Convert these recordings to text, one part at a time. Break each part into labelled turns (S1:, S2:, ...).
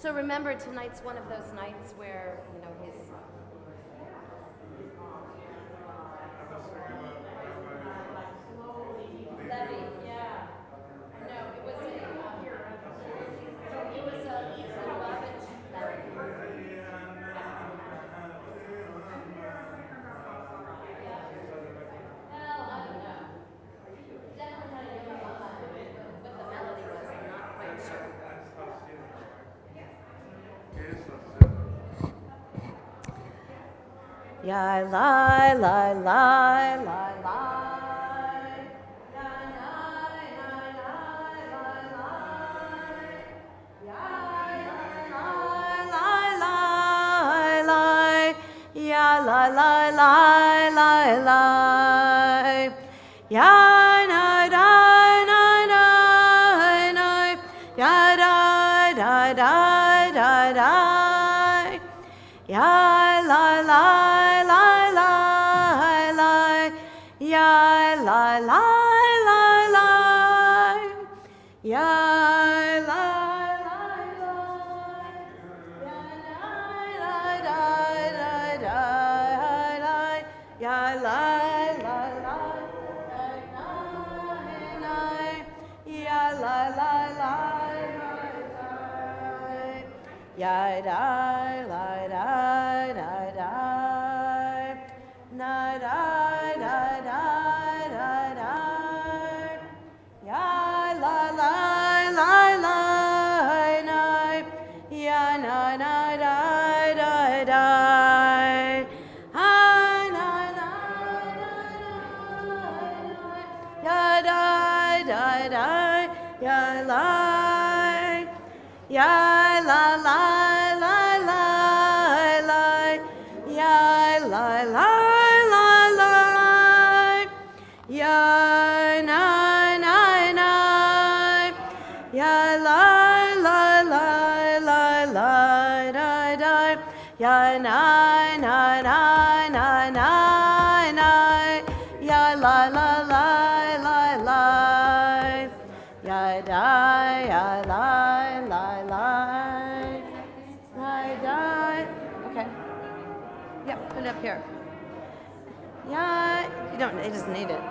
S1: So remember, tonight's one of those nights where, you know, he's... Levy, yeah. No, it was a Lubavitch Levy. Well, I don't know. Definitely had a young Lubavitch, but what the melody was, I'm not quite sure. Ya lie, lie, lie, lie, lie. Ya lie, lie, lie, lie, lie. Ya lie, lie, lie, lie. Ya lie, lie, lie, lie, lie. Ya lie, lie, lie, lie, lie. Ya lie, lie, lie, lie, lie. Ya lie, lie, lie, lie, lie. Ya lie, lie, lie, lie. Ya lie, lie, lie. Ya lie, lie, lie, lie, lie. Ya lie, lie, lie, lie, lie. Ya lie, lie, lie, lie, lie. Ya lie, lie, lie, lie, lie. Na lie, lie, lie, lie, lie. Ya lie, lie, lie, lie, lie. Ya na na lie, lie, lie. Ah, na na lie, lie, lie. Ya lie, lie, lie. Ya lie. Ya lie, lie, lie, lie, lie. Ya lie, lie, lie, lie. Ya na na na. Ya lie, lie, lie, lie, lie, lie, lie. Ya na na na na na na. Ya lie, lie, lie, lie, lie. Ya die, ya lie, lie, lie. I die. Okay. Yep, put it up here. Yeah, you don't, it doesn't need it.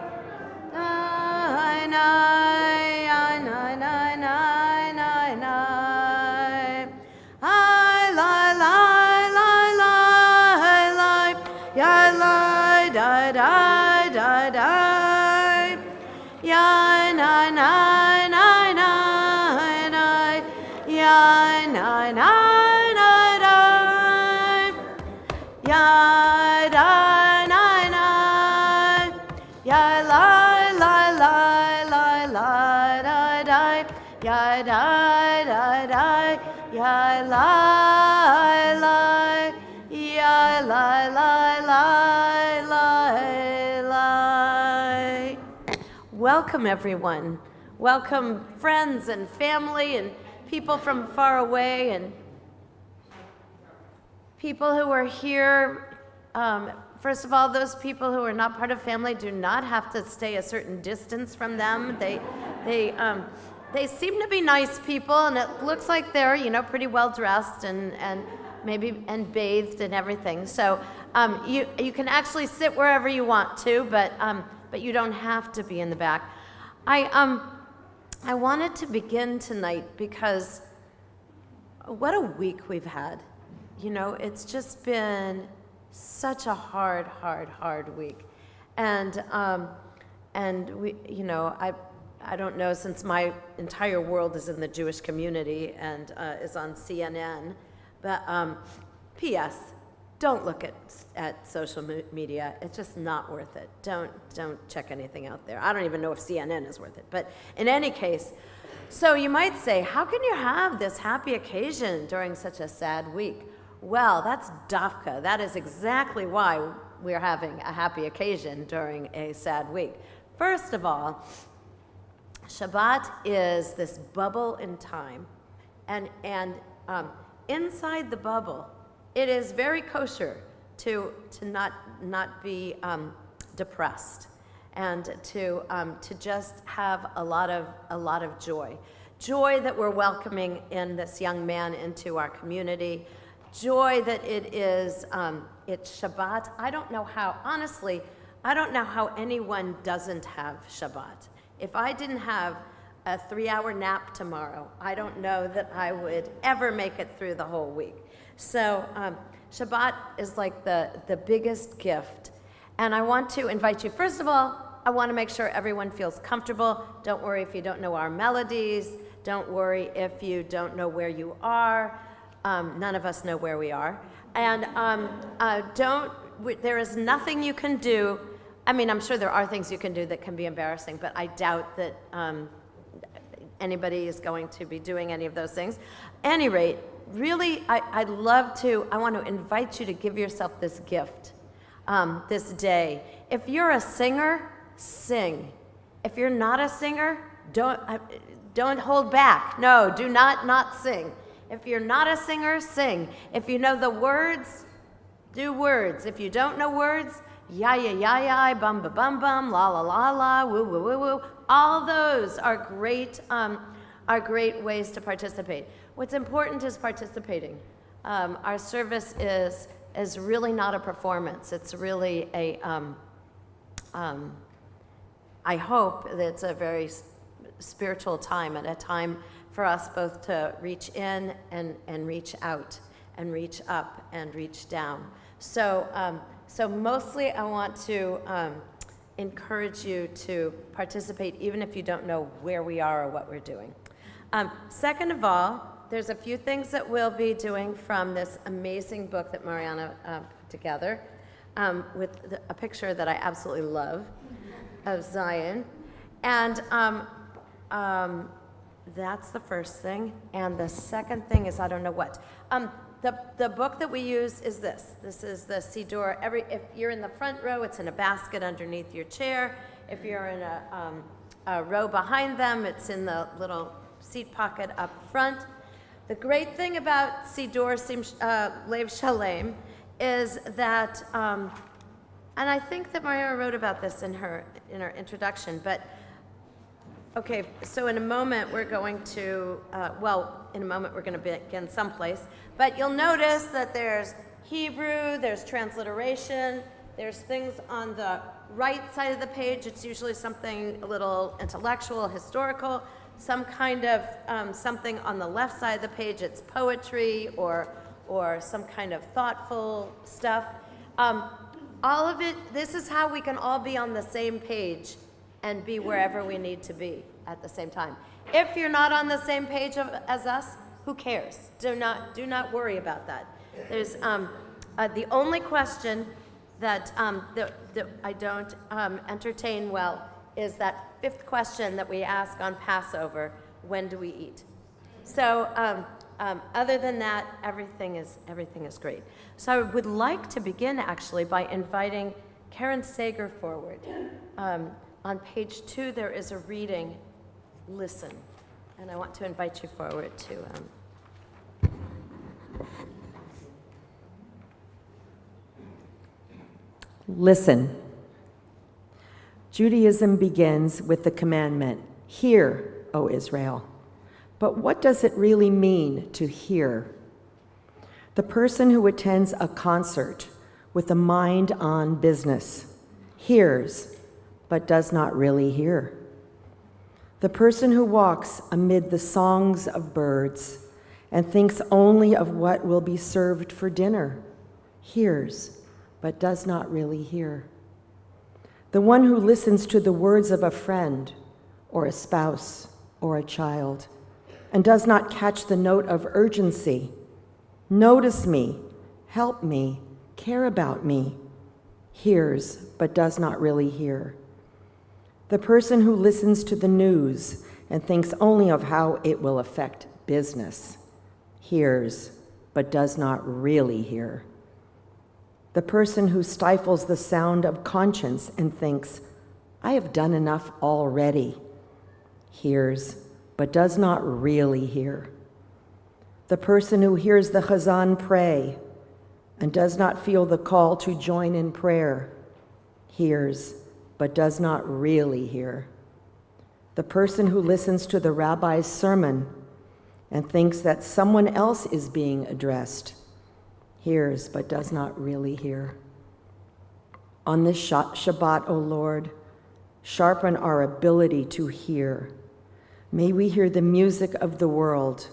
S1: Nine, nine, nine, nine, nine, nine, nine. I lie, lie, lie, lie, lie. Yeah, lie, die, die, die, die. Yeah, nine, nine, nine, nine, nine. Yeah, nine, nine, nine, nine. Yeah, nine, nine, nine. Yeah, lie, lie, lie, lie, lie, die, die. Yeah, die, die, die. Yeah, lie, lie. Yeah, lie, lie, lie, lie, lie. Welcome, everyone. Welcome, friends and family and people from far away and people who are here. First of all, those people who are not part of family do not have to stay a certain distance from them. They seem to be nice people, and it looks like they're, you know, pretty well dressed and maybe and bathed and everything. So you can actually sit wherever you want to, but you don't have to be in the back. I wanted to begin tonight because what a week we've had. You know, it's just been such a hard week, and we, you know, I don't know, since my entire world is in the Jewish community and is on CNN, but P.S. Don't look at social media. It's just not worth it. Don't check anything out there. I don't even know if CNN is worth it. But in any case, so you might say, how can you have this happy occasion during such a sad week? Well, that's dafka. That is exactly why we're having a happy occasion during a sad week. First of all, Shabbat is this bubble in time, and inside the bubble, it is very kosher to not be depressed, and to just have a lot of joy. joy that we're welcoming in this young man into our community, joy that it's Shabbat. I don't know how, honestly, I don't know how anyone doesn't have Shabbat. If I didn't have a 3-hour nap tomorrow, I don't know that I would ever make it through the whole week. So Shabbat is like the biggest gift. And I want to invite you, first of all, I want to make sure everyone feels comfortable. Don't worry if you don't know our melodies. Don't worry if you don't know where you are. None of us know where we are. And there is nothing you can do. I mean, I'm sure there are things you can do that can be embarrassing, but I doubt that anybody is going to be doing any of those things. At any rate, really, I want to invite you to give yourself this gift this day. If you're a singer, sing. If you're not a singer, don't hold back. No, do not sing. If you're not a singer, sing. If you know the words, do words. If you don't know words, ya ya ya ya, bum ba bum bum, la la la la, woo woo woo woo. All those are great ways to participate. What's important is participating. Our service is really not a performance. It's really I hope that it's a very spiritual time, and a time for us both to reach in and reach out and reach up and reach down. So mostly I want to encourage you to participate even if you don't know where we are or what we're doing. Second of all, there's a few things that we'll be doing from this amazing book that Mariana put together with a picture that I absolutely love of Zion. And that's the first thing. And the second thing is I don't know what. The book that we use is this. This is the Siddur. If you're in the front row, it's in a basket underneath your chair. If you're in a row behind them, it's in the little seat pocket up front. The great thing about Siddur Lev Shalem is that, and I think that Maria wrote about this in her introduction, but okay, so in a moment we're going to, begin someplace, but you'll notice that there's Hebrew, there's transliteration, there's things on the right side of the page. It's usually something a little intellectual, historical, some kind of something on the left side of the page. It's poetry or some kind of thoughtful stuff. All of it, this is how we can all be on the same page and be wherever we need to be at the same time. If you're not on the same page as us, who cares? Do not worry about that. There's the only question that I don't entertain well is that fifth question that we ask on Passover: when do we eat? So other than that, everything is great. So I would like to begin actually by inviting Karen Sager forward. On page 2, there is a reading, Listen, and I want to invite you forward to.
S2: Listen. Judaism begins with the commandment, "Hear, O Israel." But what does it really mean to hear? The person who attends a concert with a mind on business hears, but does not really hear. The person who walks amid the songs of birds and thinks only of what will be served for dinner hears, but does not really hear. The one who listens to the words of a friend or a spouse or a child and does not catch the note of urgency, notice me, help me, care about me, hears but does not really hear. The person who listens to the news and thinks only of how it will affect business hears but does not really hear. The person who stifles the sound of conscience and thinks, I have done enough already, hears but does not really hear. The person who hears the Chazan pray and does not feel the call to join in prayer hears but does not really hear. the person who listens to the rabbi's sermon and thinks that someone else is being addressed, hears but does not really hear. On this Shabbat, O Lord, sharpen our ability to hear. May we hear the music of the world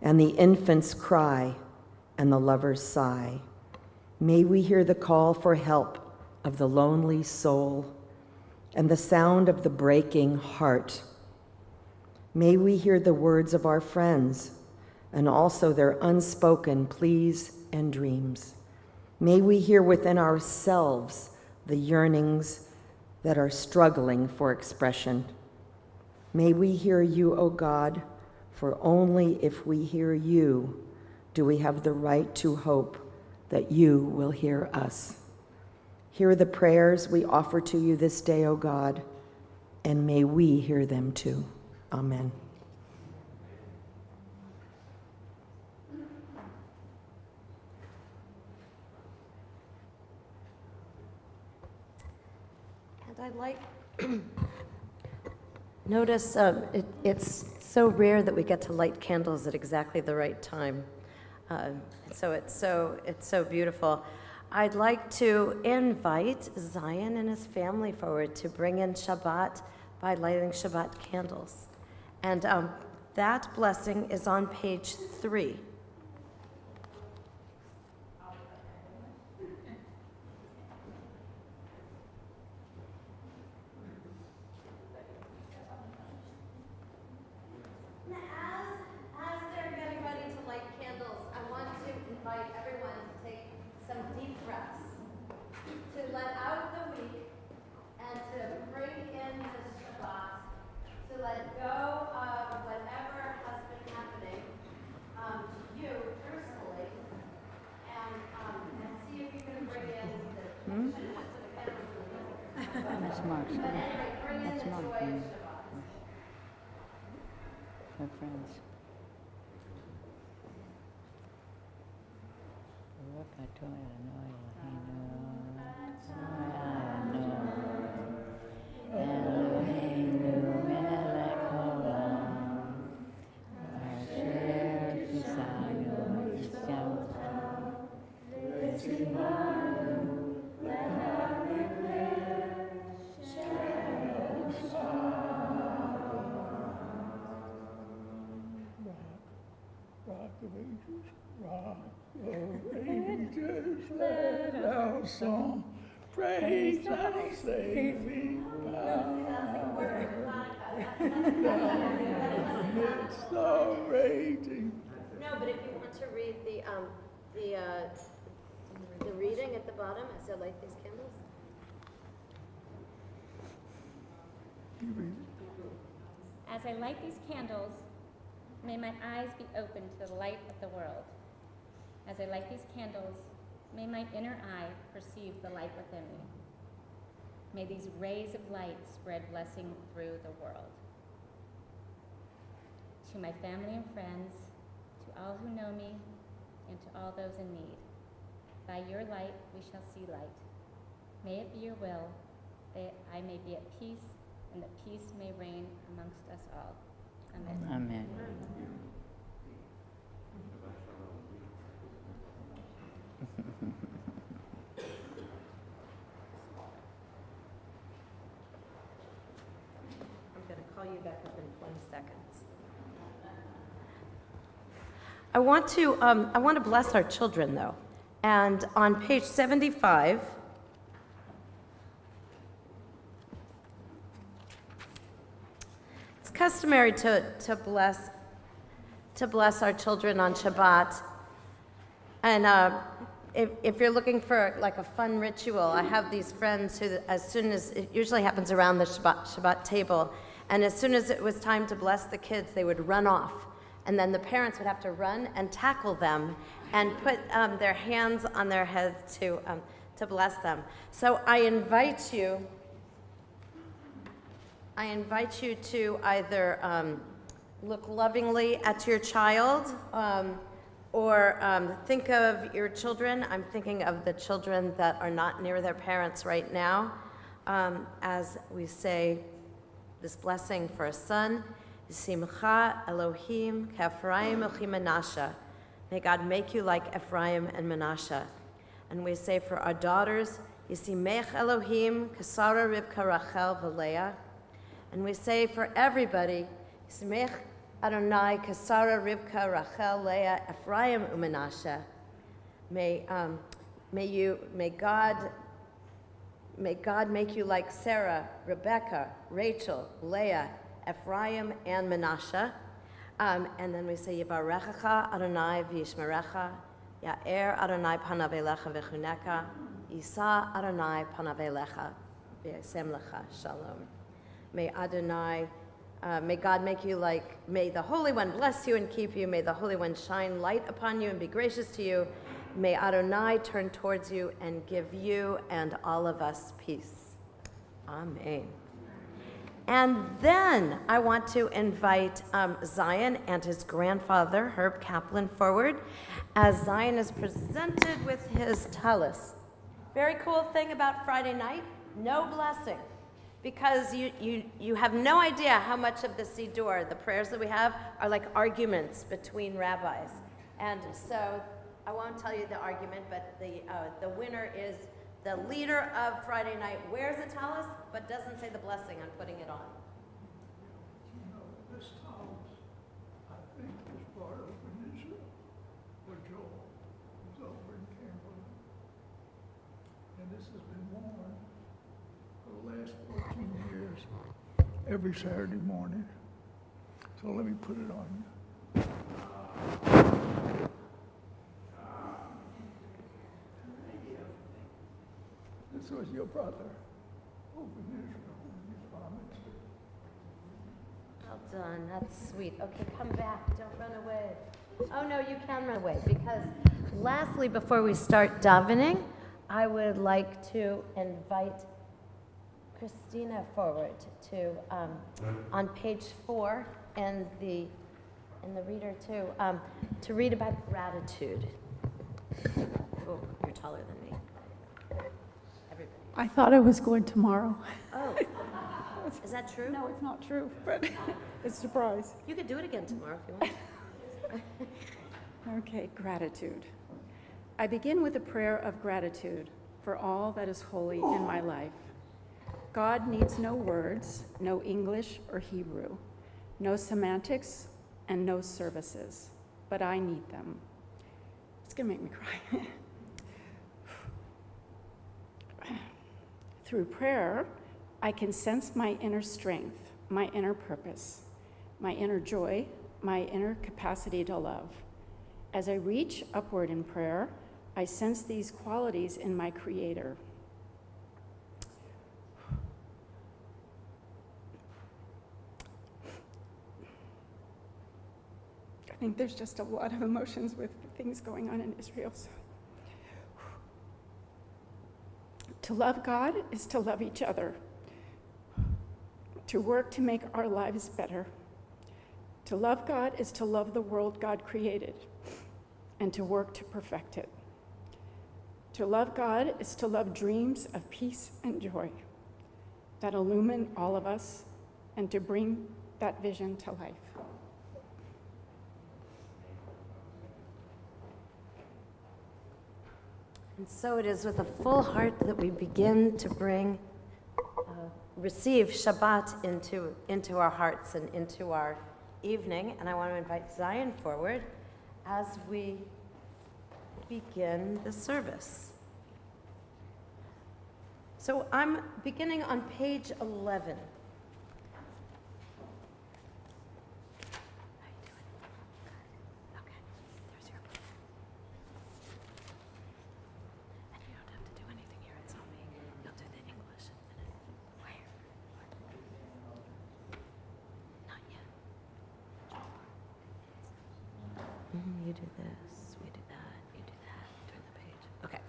S2: and the infant's cry and the lover's sigh. May we hear the call for help of the lonely soul and the sound of the breaking heart. May we hear the words of our friends and also their unspoken pleas and dreams. May we hear within ourselves the yearnings that are struggling for expression. May we hear you, O God, for only if we hear you do we have the right to hope that you will hear us. Hear the prayers we offer to you this day, O God, and may we hear them too. Amen.
S1: And I'd like, notice it's so rare that we get to light candles at exactly the right time. So it's so beautiful. I'd like to invite Zion and his family forward to bring in Shabbat by lighting Shabbat candles. And that blessing is on page 3. As they're getting ready to light candles, I want to invite everyone to take some deep breaths, to let out the week, and to bring in the Shabbat, to let go of whatever has been happening to you personally, and see if you can bring in the
S3: That's Mark's.
S1: But anyway, bring in
S3: That's
S1: the
S3: Mark.
S1: joy of Shabbat.
S3: Her friends.
S4: Rock of ages, rock of ages, let our song praise our saving power. Down in the midst of raging.
S1: No, but if you want to read the reading at the bottom as I light these candles.
S4: You read it.
S5: As I light these candles, may my eyes be open to the light of the world. As I light these candles, may my inner eye perceive the light within me. May these rays of light spread blessing through the world. To my family and friends, to all who know me, and to all those in need, by your light we shall see light. May it be your will that I may be at peace, and that peace may reign amongst us all. Amen.
S3: Amen.
S1: I'm going to call you back up in 20 seconds. I want to bless our children, though. And on page 75, it's customary to bless our children on Shabbat. And if you're looking for like a fun ritual, I have these friends who, as soon as it usually happens around the Shabbat table, and as soon as it was time to bless the kids, they would run off. And then the parents would have to run and tackle them and put their hands on their heads to bless them. So I invite you to either look lovingly at your child or think of your children. I'm thinking of the children that are not near their parents right now as we say this blessing for a son. Simcha Elohim k'Ephraim u'chi-Menashe. May God make you like Ephraim and Menashe. And we say for our daughters, Yisimech Elohim k'Sara Rivka Rachel v'Leah. And we say for everybody, Yisimech Adonai k'Sara Rivka Rachel Leah Ephraim u'Menashe. May God make you like Sarah, Rebecca, Rachel, Leah, Ephraim, and Menashe. And then we say, Yivarechecha Adonai v'yishmerecha, Ya'er Adonai panav elecha v'chuneka, Yisa Adonai panav elecha v'yasem lecha shalom. May God make you like, may the Holy One bless you and keep you. May the Holy One shine light upon you and be gracious to you. May Adonai turn towards you and give you and all of us peace. Amen. And then I want to invite Zion and his grandfather, Herb Kaplan, forward as Zion is presented with his tallis. Very cool thing about Friday night, no blessing. Because you have no idea how much of the Siddur, the prayers that we have, are like arguments between rabbis. And so I won't tell you the argument, but the winner is the leader of Friday night wears a tallis, but doesn't say the blessing on putting it on.
S4: You know, this tallis, I think, was brought over in Israel, where Joel was over in Kabbalat. And this has been worn for the last 14 years, every Saturday morning. So let me put it on you. This was your brother over in Israel when you promised.
S1: Well done, that's sweet. Okay, come back, don't run away. Oh no, you can run away, because lastly, before we start davening, I would like to invite Christina forward to, on page 4, and the reader too, to read about gratitude. Oh, you're taller than me. Everybody.
S3: I thought I was going tomorrow.
S1: Oh, is that true?
S3: No, it's not true, but it's a surprise.
S1: You could do it again tomorrow if you want.
S3: Okay, gratitude. I begin with a prayer of gratitude for all that is holy in my life. God needs no words, no English or Hebrew, no semantics, and no services, but I need them. It's gonna make me cry. Through prayer, I can sense my inner strength, my inner purpose, my inner joy, my inner capacity to love. As I reach upward in prayer, I sense these qualities in my Creator. I think there's just a lot of emotions with things going on in Israel. So. To love God is to love each other, to work to make our lives better. To love God is to love the world God created and to work to perfect it. To love God is to love dreams of peace and joy that illumine all of us and to bring that vision to life.
S1: And so it is with a full heart that we begin to receive Shabbat into our hearts and into our evening. And I want to invite Zion forward as we begin the service. So I'm beginning on page 11. You do this, we do that, you do that, turn the page. Okay.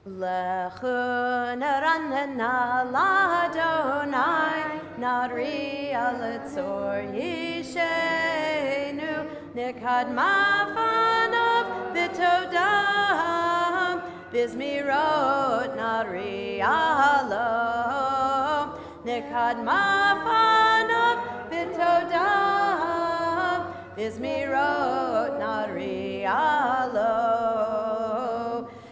S1: Lechu neranena l'Adonai, nari aletzor yishenu, nikad mafanav b'todam, bizmirot nari alo, nikad mafanav v'todav v'zmirot nari alo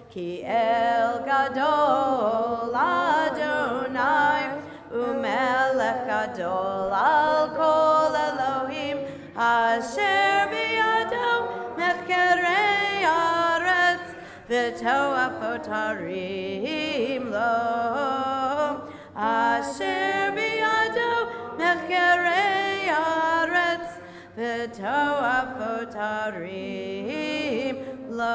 S1: ki el gadol Adonai umelech gadol al kol Elohim asher biyado mechkerei haaretz v'toafot harim lo asher biyado mechkerei haaretz v'toafot harim lo.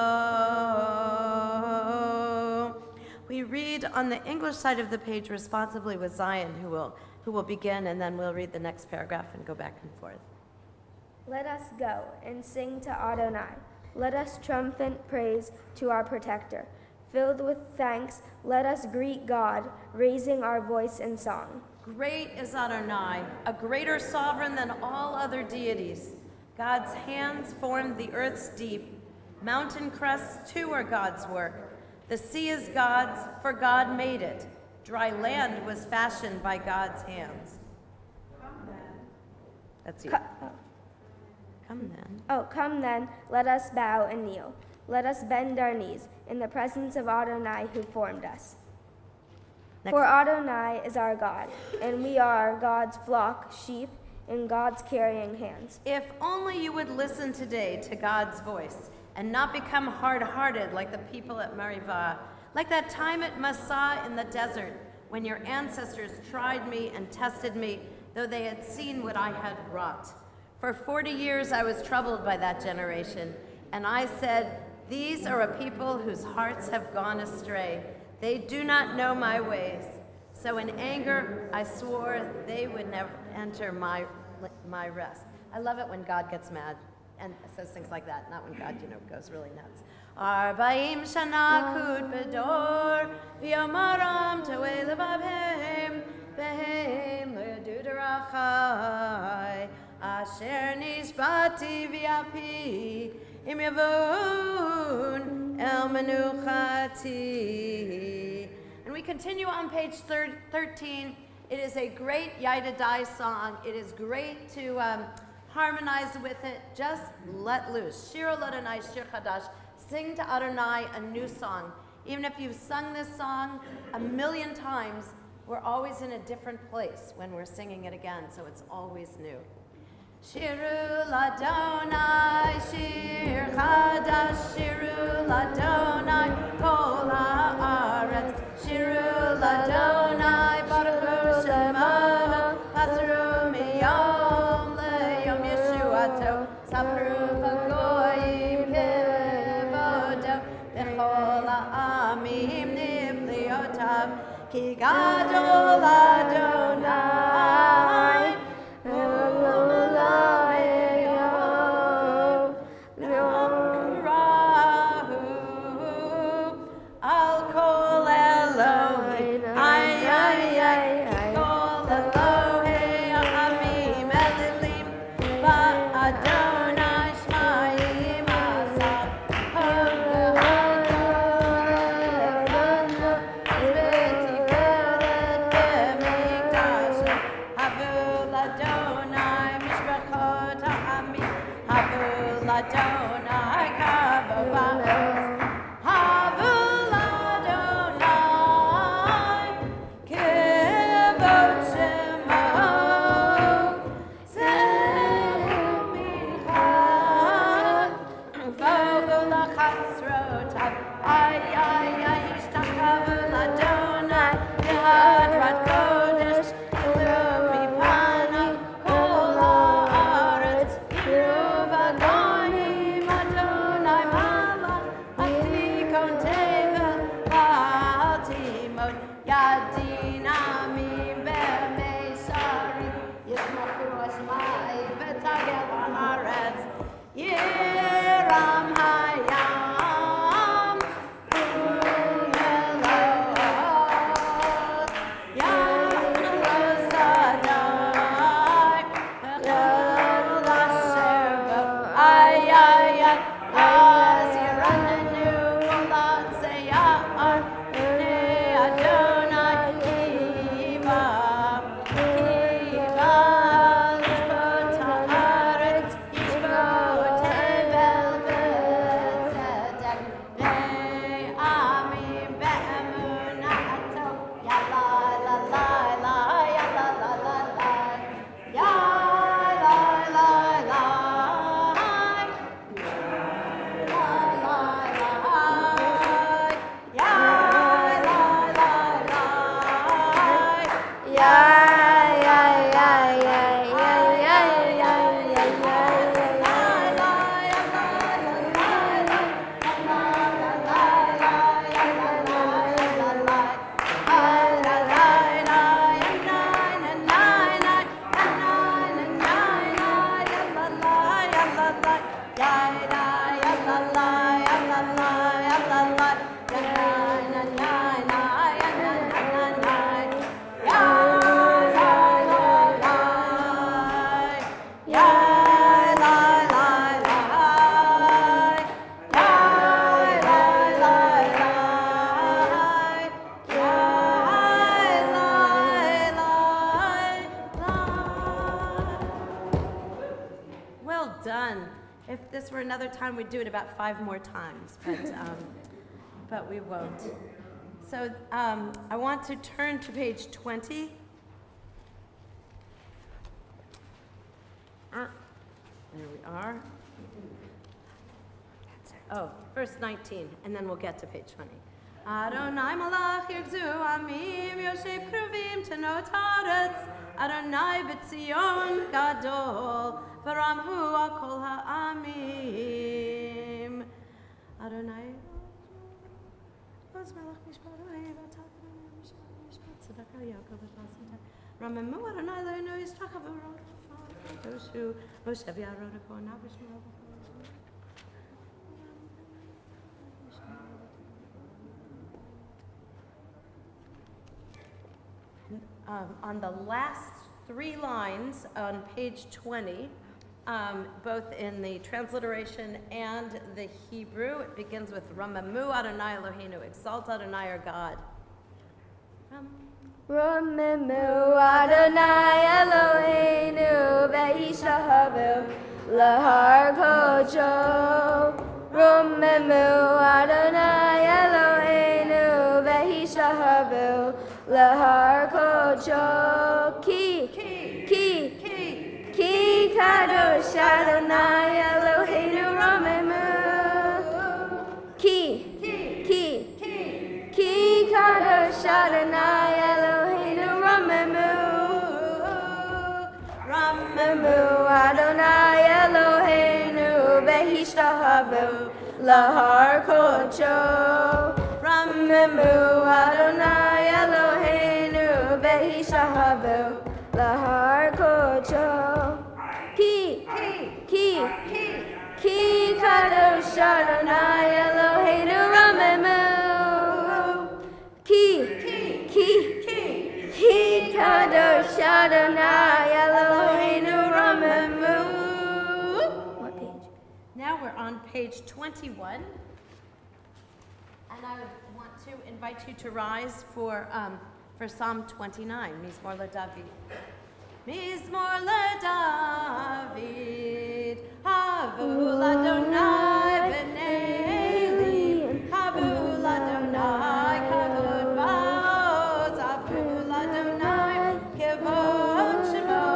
S1: We read on the English side of the page responsibly with Zion, who will begin, and then we'll read the next paragraph and go back and forth.
S6: Let us go and sing to Adonai. Let us triumphant praise to our protector. Filled with thanks, let us greet God, raising our voice in song.
S1: Great is Adonai, a greater sovereign than all other deities. God's hands formed the earth's deep. Mountain crests too are God's work. The sea is God's, for God made it. Dry land was fashioned by God's hands. That's you. Come then.
S6: Oh, come then, let us bow and kneel. Let us bend our knees in the presence of Adonai who formed us.
S1: Next.
S6: For Adonai is our God, and we are God's flock, sheep, in God's carrying hands.
S1: If only you would listen today to God's voice and not become hard-hearted like the people at Meribah, like that time at Massah in the desert when your ancestors tried me and tested me, though they had seen what I had wrought. For 40 years I was troubled by that generation, and I said, these are a people whose hearts have gone astray. They do not know my ways. So in anger I swore they would never enter my rest. I love it when God gets mad and says things like that, not when God, goes really nuts. Arba'im shana kud bedor, v'yomaram to'ei levavhem, behem lo yadu derachai, asher nishbati v'yapi, im yavun el menuchati. And we continue on page 13. It is a great Yidadai song. It is great to harmonize with it. Just let loose. Shir Adonai, Shir Chadash. Sing to Adonai a new song. Even if you've sung this song a million times, we're always in a different place when we're singing it again, so it's always new. Shiru Adonai, Shir Chadash, Shiru Adonai, Kol Haaretz, Shiru Adonai, Baruch Hu Shemo, Pasru Miyom Leyom Yeshuato, Sapru V'Goyim Kevodo, V'Chol Ha'amim Nifliotav, Ki Gadol Adonai,
S6: Adonai,
S1: done. If this were another time, we'd do it about 5 more times, but we won't. So I want to turn to page 20. There we are. Oh, verse 19, and then we'll get to page 20. Adonai malach yirzu amim yoshev kruvim tenot haaretz Adonai b'tzion gadol v'ramhu akol ha'amim Adonai malach mishpat tzedakah Yaakov v'chasida Ramamu Adonai le'enu yishtakavu Yoshu Moshe v'Aaron ha'kohen v'Shmuel on the last 3 lines on page 20, both in the transliteration and the Hebrew, it begins with Ramamu Adonai Eloheinu, exalt Adonai our God.
S6: Ramamu Adonai Eloheinu ve'ishahavu lahar kocho. Ramamu Adonai Eloheinu ve'ishahavu lahar kocho. Ki kadosh Adonai Eloheinu Ramamu. Ki kadosh Adonai Eloheinu Ramamu. Ramamu Adonai Eloheinu ve'ishtahavu lahar kocho. Ramamu Adonai Eloheinu ve'ishtahavu lahar kocho. Ki kadosh Adonai Eloheinu Ramamu. Ki kadosh Adonai Eloheinu Ramamu. What page?
S1: Now we're on page 21, and I want to invite you to rise for Psalm 29, Mizmor LeDavid. Mizmor LeDavid, Havu l'Adonai b'nei Eli, Havu l'Adonai kavod va'oz, Havu l'Adonai kevod shemo,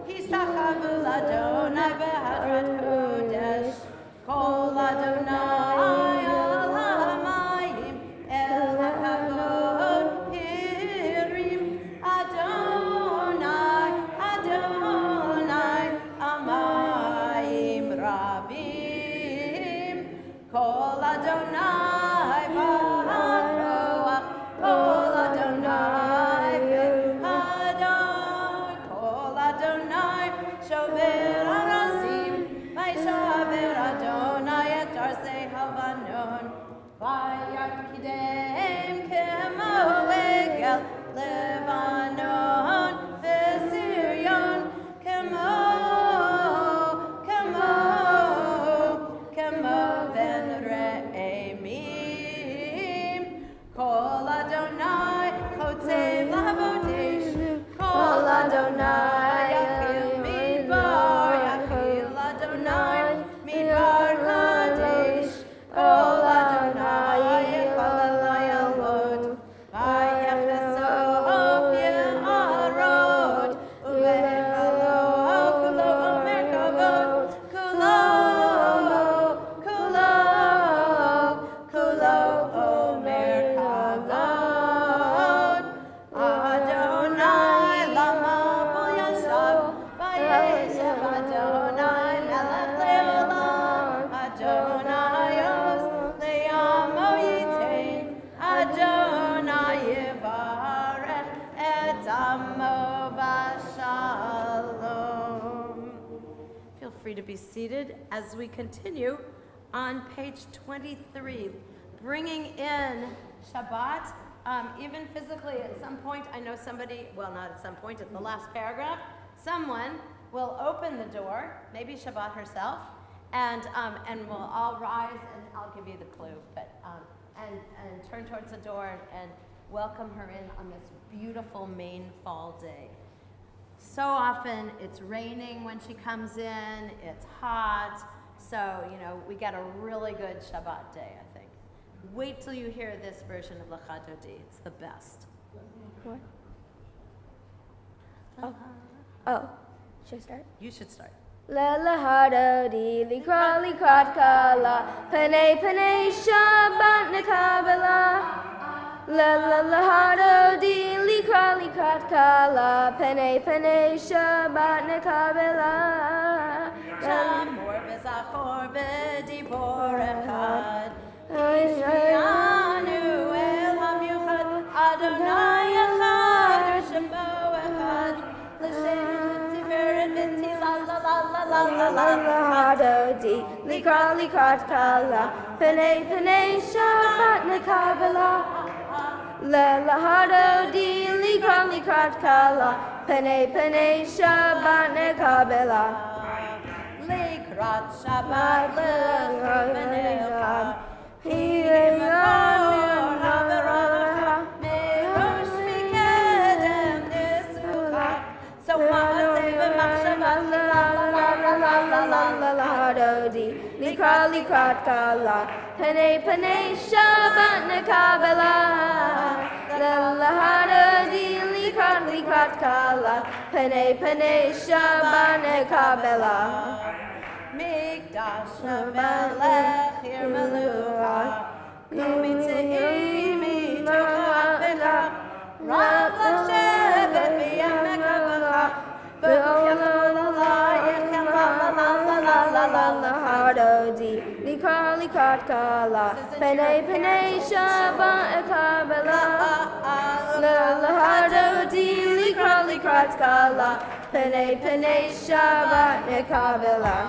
S1: Histachavu l'Adonai b'hadrat kodesh, Kol Adonai al hamayim, el hakavod pirim, Adonai, Adonai, amayim rabim, Kol Adonai b'haroach, Kol Adonai b'hadon, Kol Adonai shover arazim, Vayshaver Adonai et arsei havanon, Vayakidem kemo egel Levanon v'Sirion kemo ben re'emim. Kol Adonai chotzei lavodesh, Kol Adonai yachil midbar, yachil Adonai midbar kadesh, Kol Adonai yechal alayalot, vayachesov ye'arod, uvehalo kulo omer kavod, kulo omer kavod. Adonai lama bo yashav, vayeshev Adonai melech le'olam, Adonai oz le'amo yitein, Adonai yivarech et amo v'shalom. Feel free to be seated as we continue on page 23, bringing in Shabbat, even physically at some point. I know somebody, well, not at some point, at the last paragraph, someone will open the door, maybe Shabbat herself, and we'll all rise, and I'll give you the clue, but and turn towards the door and welcome her in on this beautiful Maine fall day. so often it's raining when she comes in, it's hot, so, you know, we got a really good Shabbat day, I think. Wait till you hear this version of Lecha Dodi. It's the best.
S6: What? Oh, should I start?
S1: You should start.
S6: La la hada di likra likrat kala Panay panay Shabbat na Kabbalat La la la hada di likra likrat kala Panay panay Shabbat na Kabbalat
S1: Shamor v'zachor v'dibor echad Yishmianu el hamiuchad Adonai echad Shemo echad L'shem tiferet v'tila la la la la la
S6: La la hada di likra likrat kala Panay panay Shabbat na Kabbalat La la hada di likra likrat kala Panay panay Shabbat na Kabbalat
S1: Likrat Shabbat le'chav Hi'emakor ha'veracha Me'rosh mikedem nesucha So ma'aseh v'machshavat
S6: La hada di likra likrat kala Panay panay Shabbat na Kabbalat La hada di likrat likrat kala Panay panay Shabbat na Kabbalat
S1: Mikdash HaMelech Yirmelucha Kumitze'i mitocha Rav l'shevet v'yemek ha'vacha V'olam alayich la la la la la la la
S6: hada di likra likrat kala Panay panay Shabbat na Kabbalat La hada di likra likrat kala Panay panay Shabbat na Kabbalat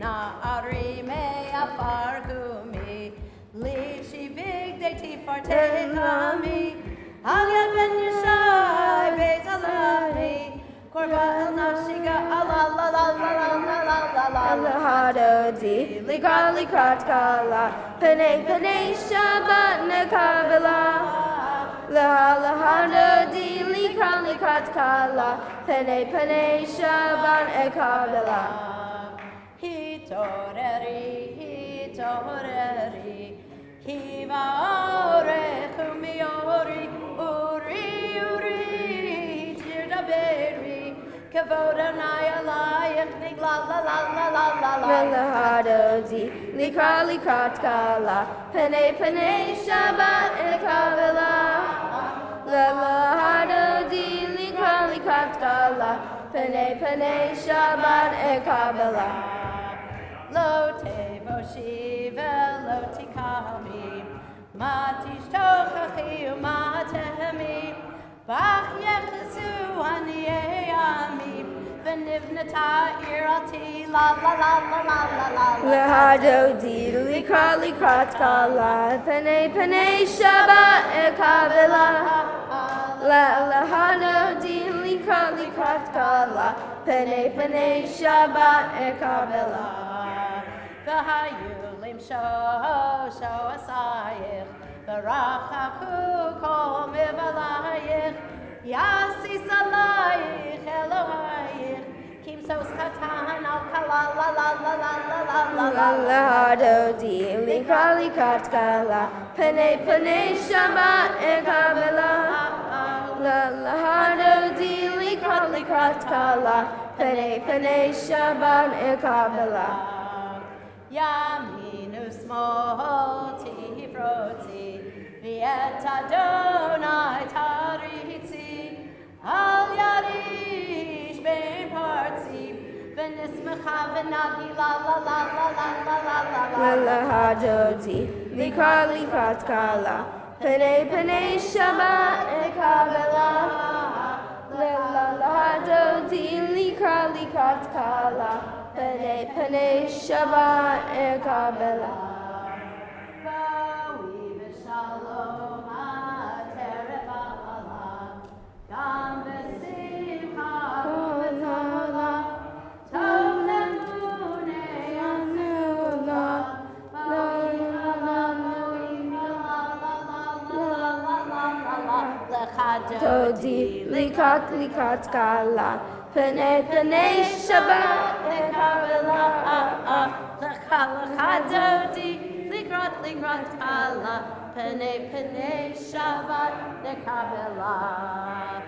S1: Na'ari me'afar gumi Lishi big day tifartehami Al yad ben yishai beis alami Korba el nafshiga ala la la la la la la la
S6: La hada di likra likrat kala Panay panay Shabbat na Kabbalat La hada di likra likrat kala Panay panay Shabbat na Kabbalat
S1: Hitoreri, Hiva orech umiori, Uri, Tirdaberi, Kavod Adonai alayich, Nigla la la la la la la.
S6: La hada di likra likrat kala Panay panay Shabbat na Kabbalat La hada di likra likrat kala Panay panay Shabbat na Kabbalat
S1: Lo tevoshi velo tikami, matish tochachi umatehemi, bach yechesu haniyami, v'nivnata irati la la la la la la la
S6: La hada di likra likrat kala Panay panay Shabbat na Kabbalat La hada di likra likrat kala Panay panay Shabbat na Kabbalat
S1: V'hayulim sho asayich, v'rachaku kol mivalayich, yasis alayich Elohayich, kimsos katan al kala la la la la la la la
S6: La hada di likra likrat kala Panay panay Shabbat na Kabbalat La hada di likra likrat kala Panay panay Shabbat na Kabbalat
S1: Yaminu smol tifrotzi, v'et Adonai taritzi, al yarish ben partzi, v'nismecha v'nagi la la la la la la la la
S6: La hada di likra likrat kala Panay panay Shabbat na Kabbalat La hada di likra likrat kala Panay panay Shabbat na Kabbalat
S1: Bawi v'shalom ateref ha'ala, gam v'simcha v'tzala, tov lemunei asula, bawi v'lamui la la la la la la la la la la la
S6: Dodi likra likat kala. Pene pene Shabbat le Kabbalat.
S1: Kadodi, likrat kala, pene Shabbat de Kabbalah.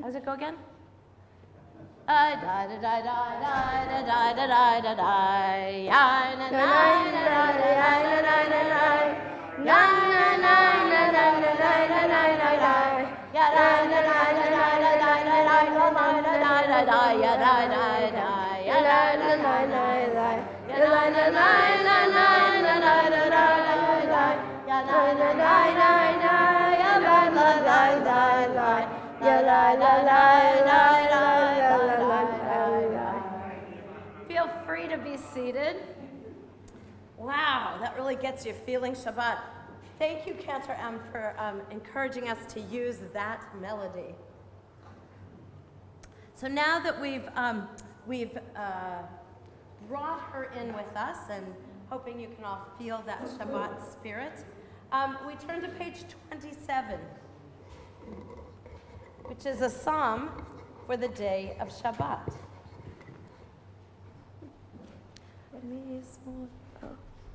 S1: How's it go again? Feel free to be seated. Wow, that really gets you feeling Shabbat. Thank you, Cantor M, for encouraging us to use that melody. So now that we've brought her in with us, and hoping you can all feel that Shabbat spirit, we turn to page 27, which is a psalm for the day of Shabbat.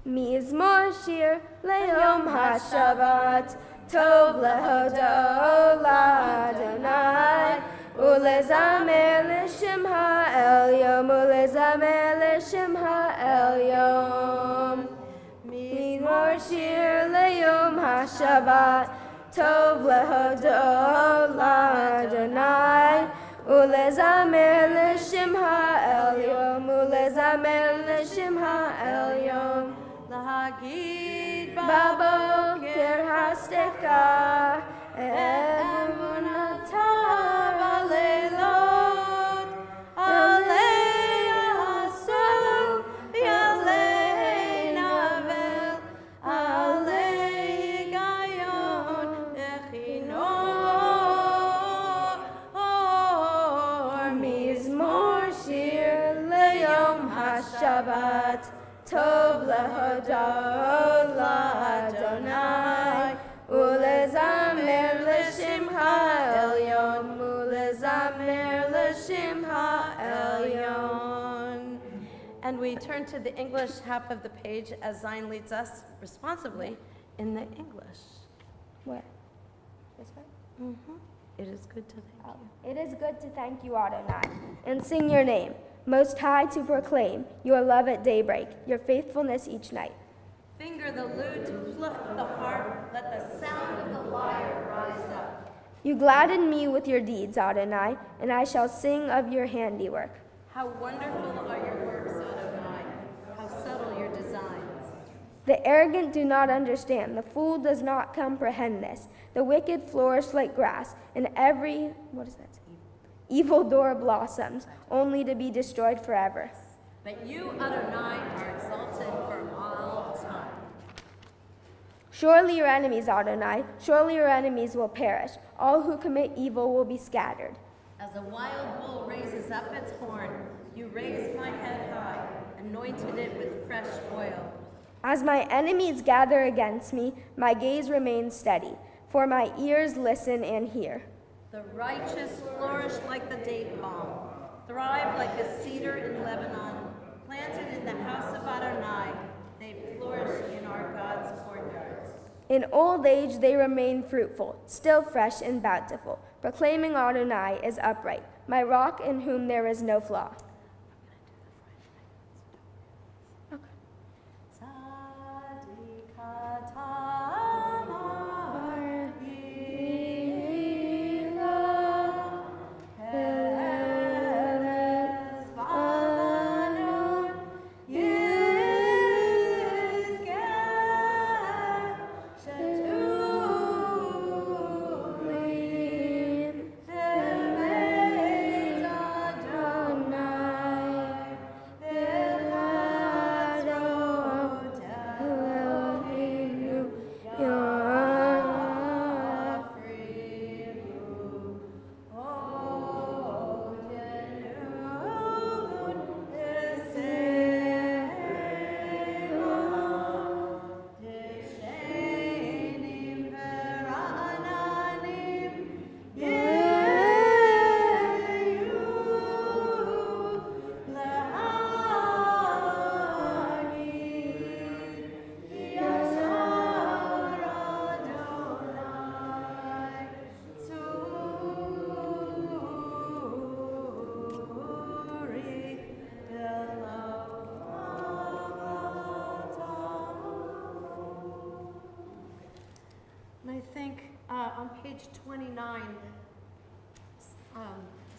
S6: Mizmor shir le'yom ha'shabbat, tov lehodol Adonai, ulezamer l'shem ha'elyon, ulezamer l'shem ha'elyon. Mizmor shir le'yom ha'shabbat, tov lehodol Adonai, ulezamer l'shem ha'elyon, ulezamer l'shem ha'elyon. Lahagid baboker hasteka, emunatar alelot, alei asel, alei navel, alei gayon, echinor, mizmor shir le'yom ha'shabbat, tov lehodol Adonai, ulezamer l'shem ha'elyon, ulezamer l'shem ha'elyon. And we turn to the English half of the page as Zion leads us responsibly in the English. Where? This way?
S1: It is good to thank you.
S6: It is good to thank you, Adonai, and sing your name, Most High, to proclaim your love at daybreak, your faithfulness each night.
S1: Finger the lute, flip the harp, let the sound of the lyre rise up.
S6: You gladden me with your deeds, Adonai, and I shall sing of your handiwork.
S1: How wonderful are your works, Adonai, how subtle your designs.
S6: The arrogant do not understand, the fool does not comprehend this. The wicked flourish like grass, and every, evildoer blossoms, only to be destroyed forever.
S1: But you, Adonai, are exalted for all time.
S6: Surely your enemies, Adonai, surely your enemies will perish. All who commit evil will be scattered.
S1: As a wild bull raises up its horn, you raised my head high, anointed it with fresh oil.
S6: As my enemies gather against me, my gaze remains steady, for my ears listen and hear.
S1: The righteous flourish like the date palm, thrive like the cedar in Lebanon, planted in the house of Adonai, they flourish in our God's courtyards.
S6: In old age they remain fruitful, still fresh and bountiful, proclaiming Adonai is upright, my rock in whom there is no flaw.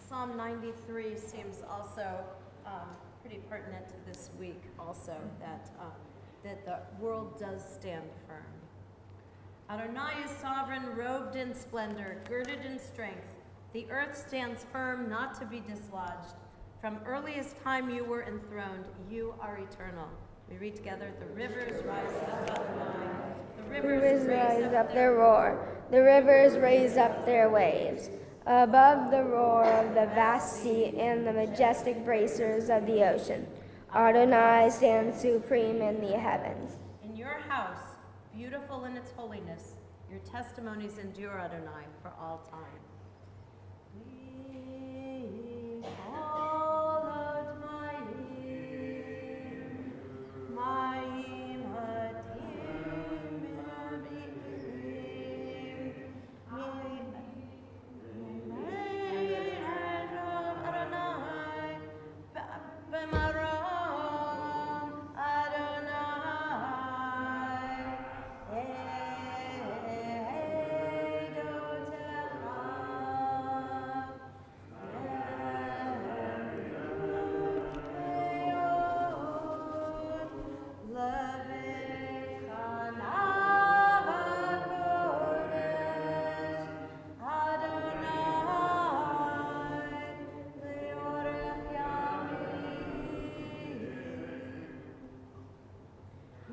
S1: Psalm 93 seems also pretty pertinent to this week also, that the world does stand firm. Adonai is sovereign, robed in splendor, girded in strength. The earth stands firm, not to be dislodged. From earliest time you were enthroned, you are eternal. We read together, the rivers rise up Adonai. The
S6: Rivers rise up their roar. The rivers raise up their waves. Above the roar of the vast sea and the majestic bracers of the ocean, Adonai stands supreme in the heavens.
S1: In your house, beautiful in its holiness, your testimonies endure, Adonai, for all time. We followed Ma'im Adim Adonai B'marom Adonai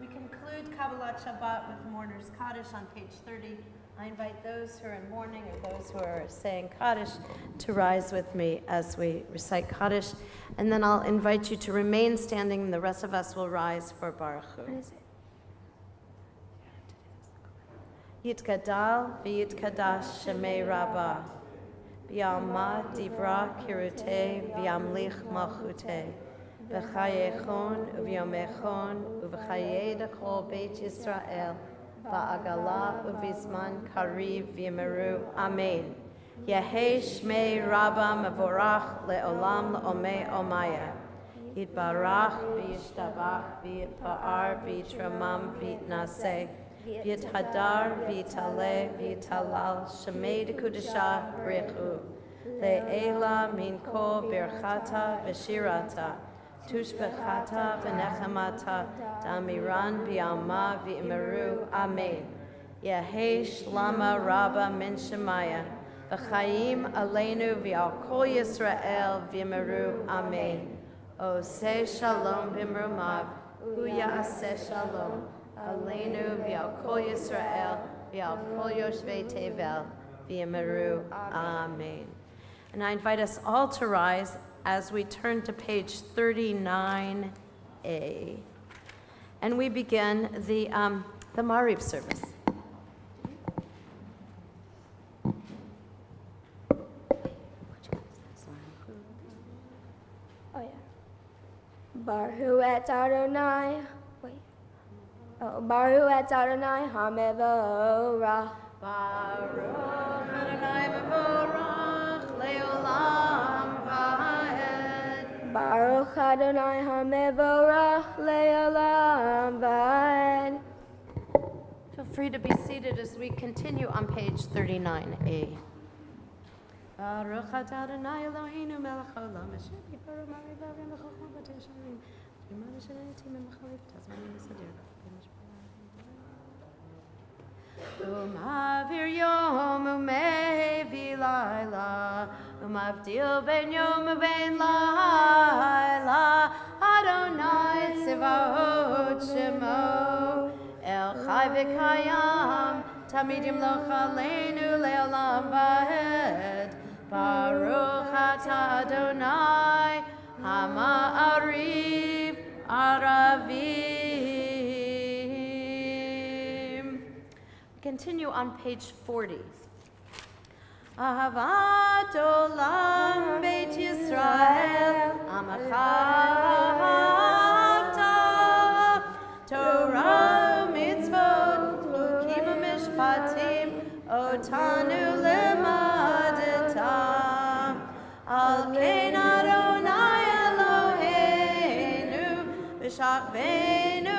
S1: We conclude Kabbalat Shabbat with Mourner's Kaddish on page 30. I invite those who are in mourning or those who are saying Kaddish to rise with me as we recite Kaddish. And then I'll invite you to remain standing, and the rest of us will rise for Baruch Hu.
S6: What is it?
S1: Yitgadal v'yitkadash shemei Rabbah, v'yalma divra kirutei v'yamlich malchutei, v'chayechon u'v'yomechon u'v'chayei dechol Beit Yisrael, v'agala u'vizman kariv v'yimeru. Amen. Yehei shmei Rabbah mevorach le'olam le'omei omaya. Yitbarach v'yishtabach v'yitpa'ar v'yitramam v'yitnaseh. V'yithadar v'yitaleh v'yitalal shemei dekudesha b'rechu le'ela min kol birchata v'shirata tushbechata v'nechamata damiran v'yalma v'imeru. Amen. Yehei shlama rabba min shemaya v'chayim aleinu v'al kol Yisrael v'imeru. Amen. Oseh shalom b'mrumav hu ya'aseh shalom Aleinu v'al kol Yisrael v'al kol yoshvei tevel v'yimeru. Amen. And I invite us all to rise as we turn to page 39A. And we begin the Mariv service.
S6: Oh, yeah. Baruch et Adonai. Baruch et Adonai HaMevorach.
S1: Baruch Adonai Mevorach Leolam Va'ed.
S6: Baruch Adonai HaMevorach Le'olam Va'ed.
S1: Feel free to be seated as we continue on page 39A. Baruch Adonai Eloheinu melech haolam asher b'yiparo ma'arivav v'chachma v'tesharim v'yimad asher etim v'chaliv tazmanim v'sadir. Umavir yom umevi laila, umavdil ben yom uben laila, Adonai tzivaot shemo, El chai v'kayam, tamid yimloch aleinu le'olam va'ed, Baruch atah Adonai, ha'ma'ariv aravim. Continue on page 40. Ahavat olam Beit Yisrael, Amacha ahavta, Torah mitzvot, chukim u'mishpatim, otanu lemadeta. Al kein Adonai Eloheinu, v'shachvenu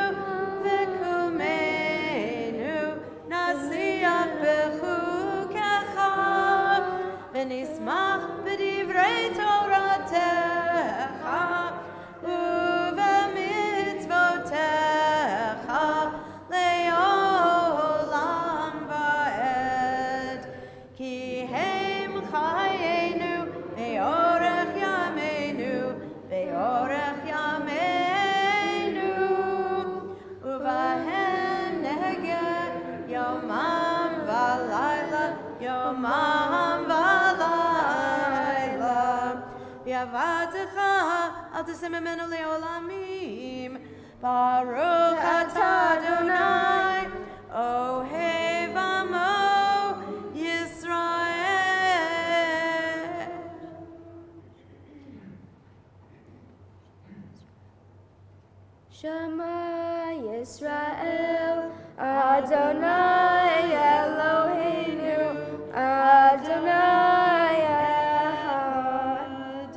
S1: v'kumenu, Nasiach b'chukecha, ונשמח בדברי תורתך ובמצוותיך לעולם ועד. כי הם חיינו באורך ימינו, באורך ימינו, ובהם נהגה יומם ולילה, יומם ולילה. ויעבדך אל תשא ממנו לעולמים. ברוך אתה אדוני אוהב עמו ישראל.
S6: Shema Yisrael, Adonai Eloheinu, Adonai Echad.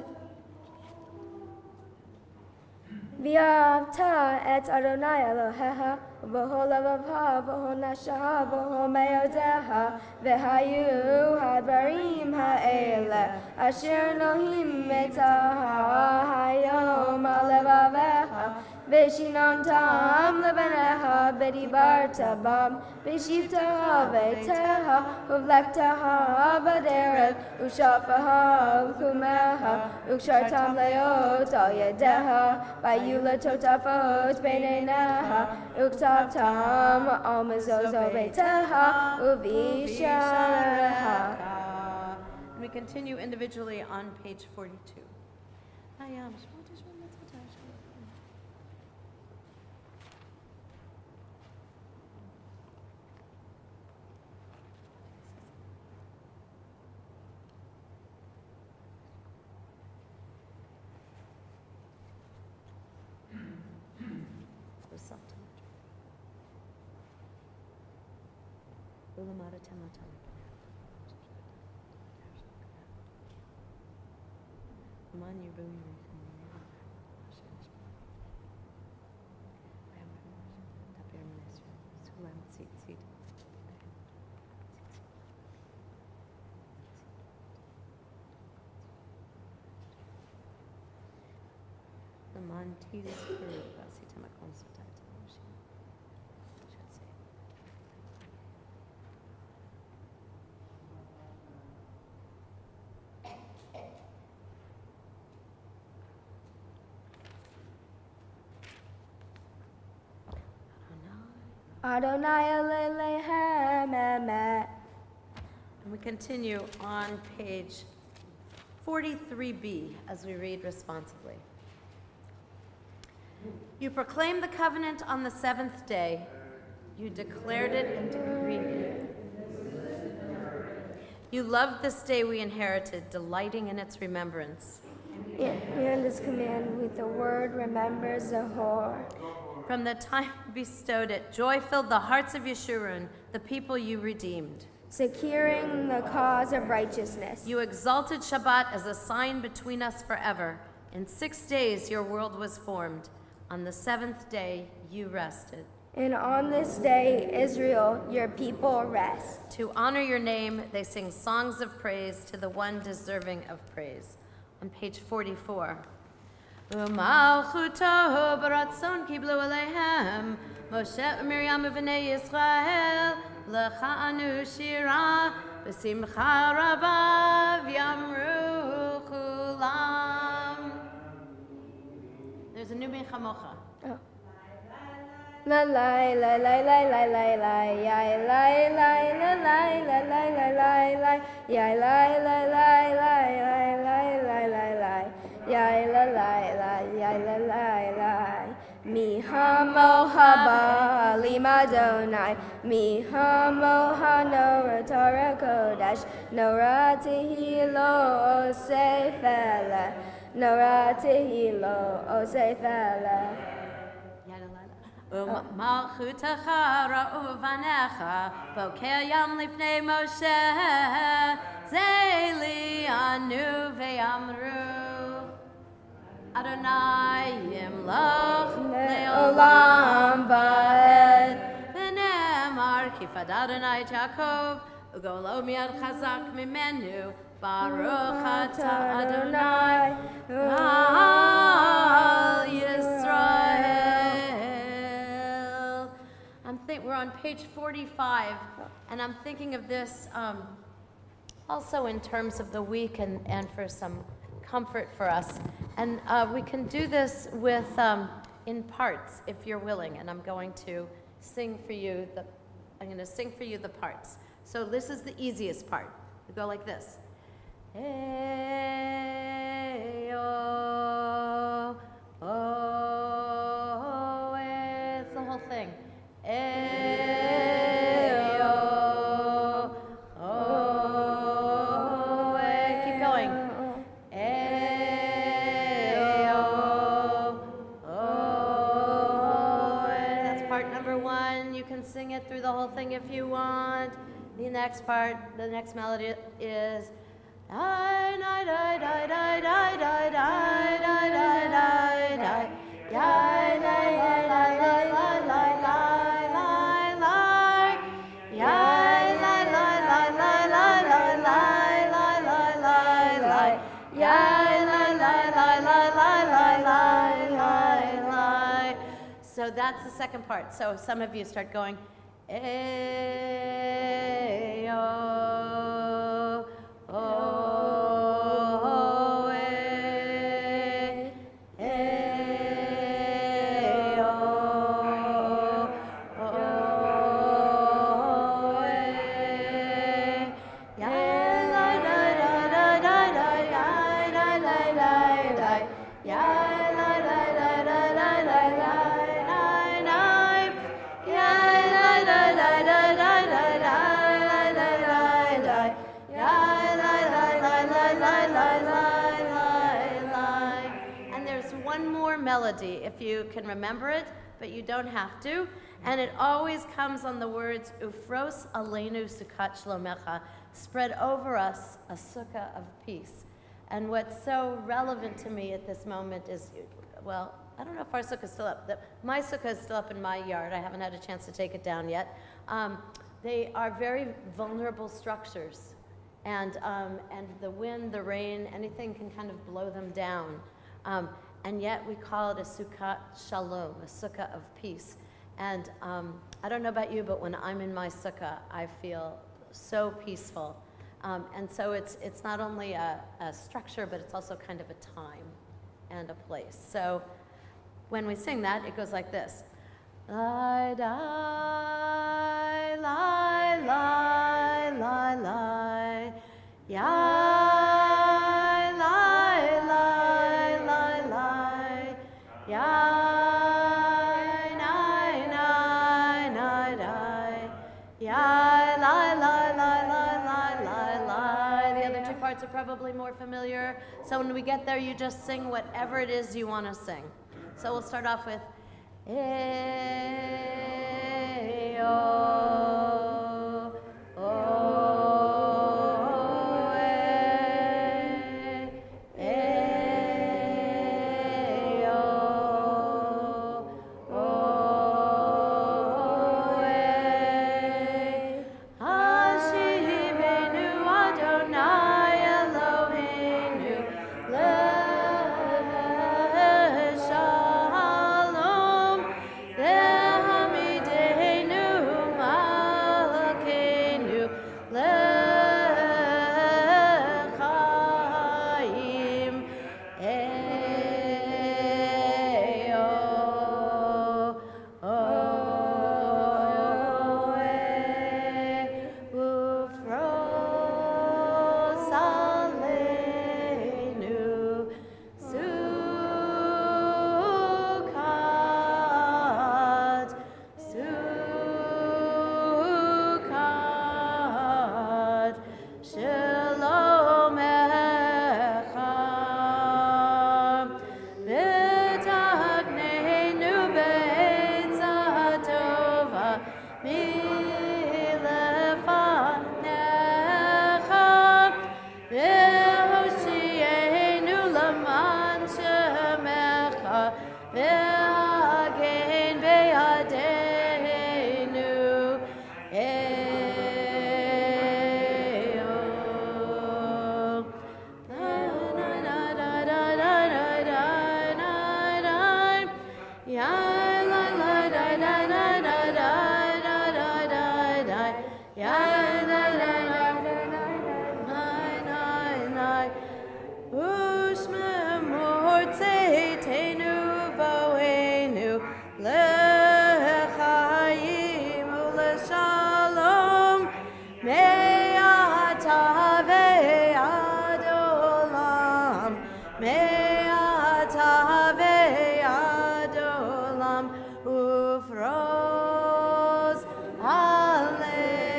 S6: V'ahavta et Adonai Elohecha, v'chol levavecha, v'chol nafshecha, v'chol me'odecha, v'hayu hadvarim ha'ele, asher nohim mitaha hayom al levavecha, v'shinamtam levanecha, v'dibarta bam, v'shivtaha v'teha, uvlektaha b'derech, u'shapaha v'kumeha, u'kshartam leot al yedeha, v'ayu letotafot b'neineha, u'ktavtam al mezozo beteha, u'vishareha.
S1: We continue individually on page 42.
S6: Adonai Elohim Emet.
S1: And we continue on page 43b as we read responsively. You proclaimed the covenant on the seventh day. You declared it and decreed it. You loved this day we inherited, delighting in its remembrance.
S6: And his command with the word remember Zahor.
S1: From the time you bestowed it, joy filled the hearts of Yeshurun, the people you redeemed.
S6: Securing the cause of righteousness.
S1: You exalted Shabbat as a sign between us forever. In 6 days your world was formed. On the seventh day you rested.
S6: And on this day, Israel, your people rest.
S1: To honor your name, they sing songs of praise to the one deserving of praise. On page 44. U'malchuto baratzon kiblu aleihem Moshe u'Miriam u'bnei Yisrael l'cha'anu shira v'simcha rabba v'yamru chulam. There's a new mincha mocha.
S6: La la la la la la la la ya la la la la la la la la la ya la la la la la la la la la ya la la la ya la la la mi hamo haba limadonai mi hamo hanora Torah kodesh nora tehilo osefela nora tehilo osefela.
S1: Malchutecha ra'u vanecha bokeh yam lifnei Moshe zeli anu ve'amru Adonai yimloch le'olam va'ed v'ne'emar kifad Adonai et Yaakov ugolo miad chazak mimenu Baruch atah Adonai Al Yisrael. We're on page 45, and I'm thinking of this also in terms of the week and for some comfort for us. And we can do this with in parts if you're willing. And I'm going to sing for you the parts. So this is the easiest part. We go like this. Hey, oh, oh, it's the whole thing. Hey, oh, oh, keep going. Hey, oh, oh, that's part number one. You can sing it through the whole thing if you want. The next part, the next melody is die, die, die, die, die, die, die, die, die, die, die, die, die, die, so that's the second part. So some of you start going, eh, oh, oh, eh, eh, oh, oh, eh, ya, la, la, la, la, la, la, la, la, la, la, ya, la, la, la, la, la, la, la. Melody, if you can remember it, but you don't have to. And it always comes on the words, Ufros aleinu sukkot shlomecha, spread over us a sukkah of peace. And what's so relevant to me at this moment is, well, I don't know if our sukkah is still up. My sukkah is still up in my yard. I haven't had a chance to take it down yet. They are very vulnerable structures. And the wind, the rain, anything can kind of blow them down. And yet we call it a sukkah shalom, a sukkah of peace. And I don't know about you, but when I'm in my sukkah, I feel so peaceful. And so it's not only a structure, but it's also kind of a time and a place. So when we sing that, it goes like this. Lie, lie, lie, lie, lie, lie, yeah. Are probably more familiar. So when we get there, you just sing whatever it is you want to sing. So we'll start off with eh, oh, oh, eh, eh, oh, oh, eh, Hashivenu Adonai. Shalom, Me'ata ve'ad olam ufroz aleinu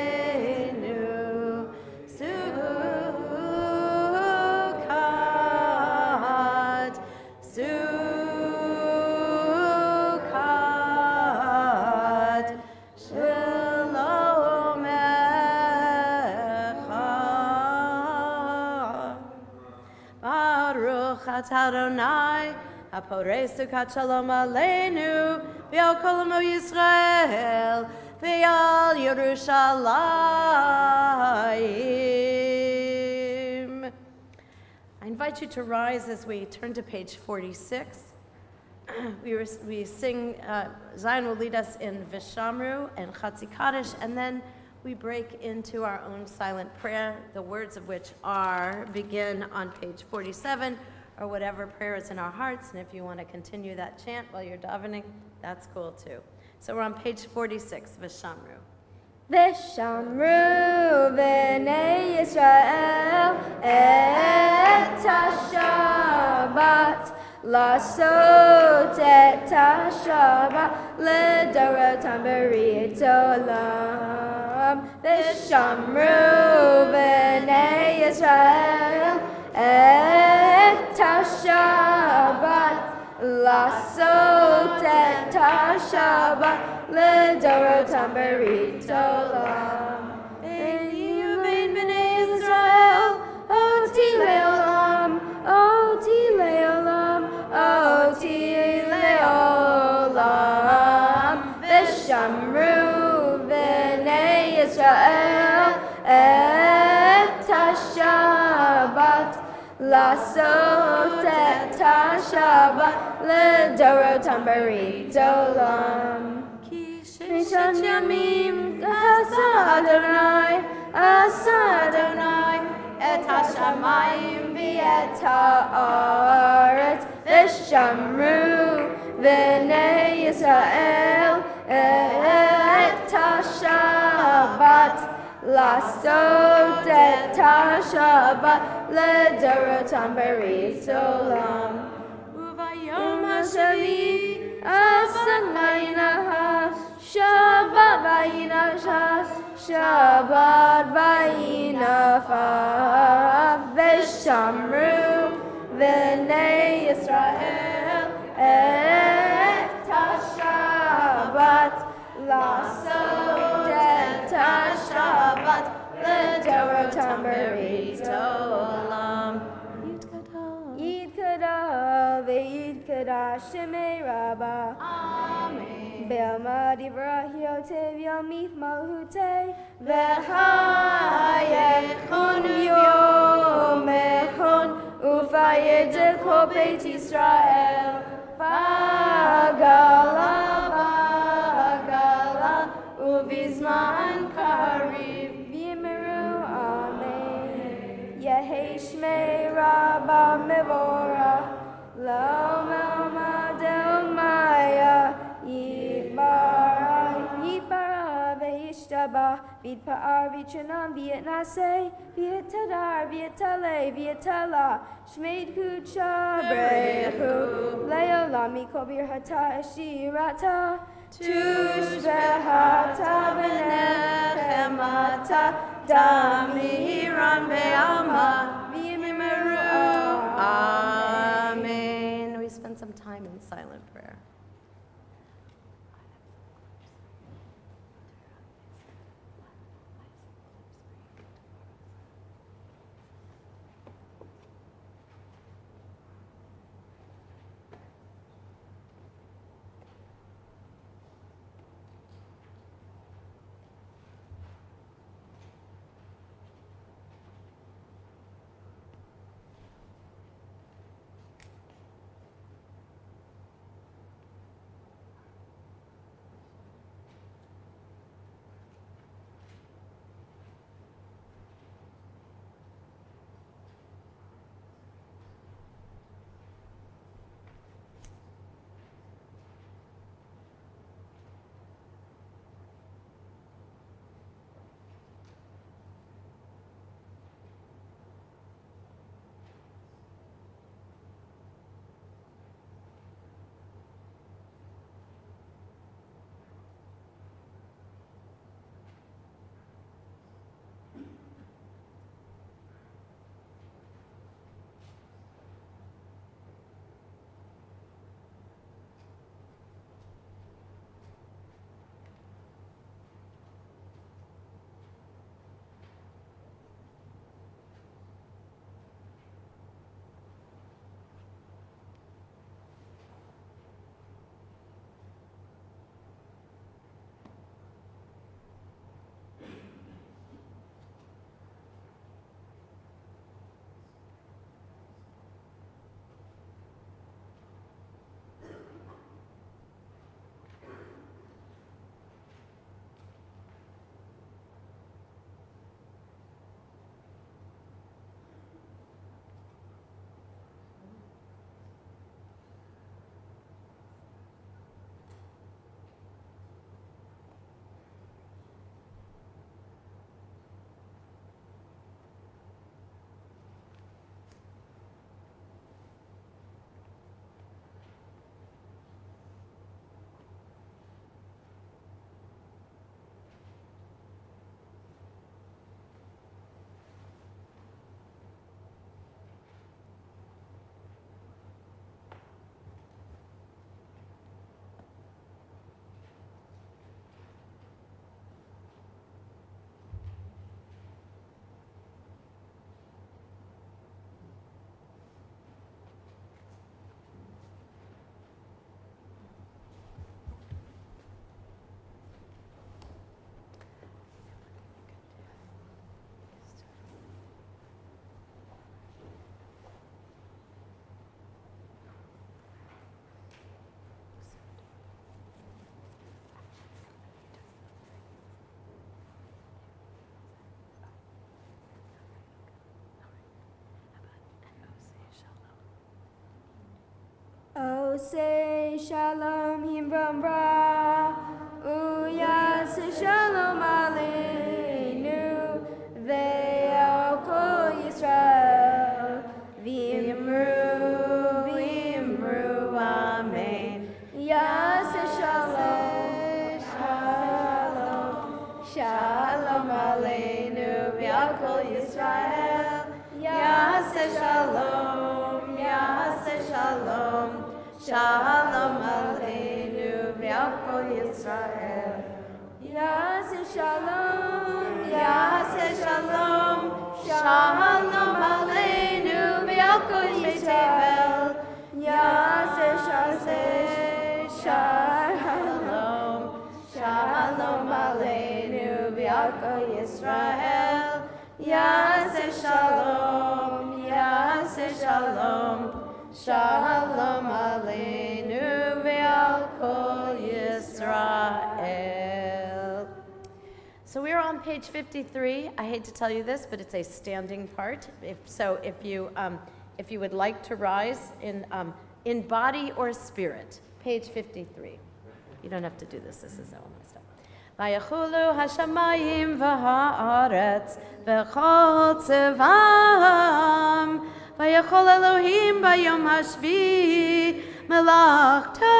S1: sukat, sukat, shalom echa. Baruch atah Adonai, haporei sukat shalom aleinu, v'al kol amo Yisrael, v'al Yerushalayim. I invite you to rise as we turn to page 46. We sing, Zion will lead us in Vishamru and Chatzi Kaddish, and then we break into our own silent prayer, the words of which begin on page 47, or whatever prayer is in our hearts. And if you want to continue that chant while you're davening, that's cool too. So we're on page 46, Vishamru.
S6: Vishamru b'nei Yisrael et ha-Shabbat, לעשות את השבת לדורותם ברית עולם. ושמרו בני ישראל את השבת, לעשות את השבת לדורותם ברית עולם. ויהיו בין בני ישראל אותי לעולם, אותי לעולם, אותי לעולם. ושמרו בני ישראל את השבת, לעשות את השבת לדורותם ברית עולם. כי ששת ימים עשה אדוני, עשה אדוני את השמיים ואת הארץ. ושמרו בני ישראל את השבת, לעשות את השבת לדורותם ברית עולם. וביום השביעי עשה שבת וינפש, שבת וינפש. ושמרו בני ישראל את השבת, לעשות את השבת לדורותם ברית עולם. יתקדש ויתקדש שמי רבה. אמן. בעלמא דברי יותב מלכותי, וחייכון ויומכון, ופייד כל בית ישראל. בגלה בגלה ובזמן קריב יאמרו אמן. יהי שמי רבה מבורך, לעולמי דעלמיא יתברך וישתבח, ויתפאר ויתשנן ויתנשא, ויתהדר ויתעלה ויתעלה. שמי קודשא ברכו לעולם מכל ברכתה עשירתה, תושבעתה בנחמתה, דמירן בעלמא ויאמרו
S1: Amen. We spend some time in silent prayer.
S6: Ose shalom himvamra, uyas shalom aleinu, ve'al kol Yisrael, v'imru, amen. Yas shalom, shalom aleinu, ve'al kol Yisrael, yas shalom, shalom aleinu, ve'al kol Yisrael. Yas shalom, shalom aleinu, ve'al kol Yisrael. Yas shalom, shalom aleinu, ve'al kol Yisrael. Yas shalom, shalom aleinu, ve'al kol Yisrael. So we are on page 53. I hate to tell you this, but it's a standing part. If you would like to rise in body or spirit, page 53. You don't have to do this. This is all my stuff. Vayachulu hashamayim v'haaretz v'chol tzevam. Vayachol Elohim bayom hashvi melachto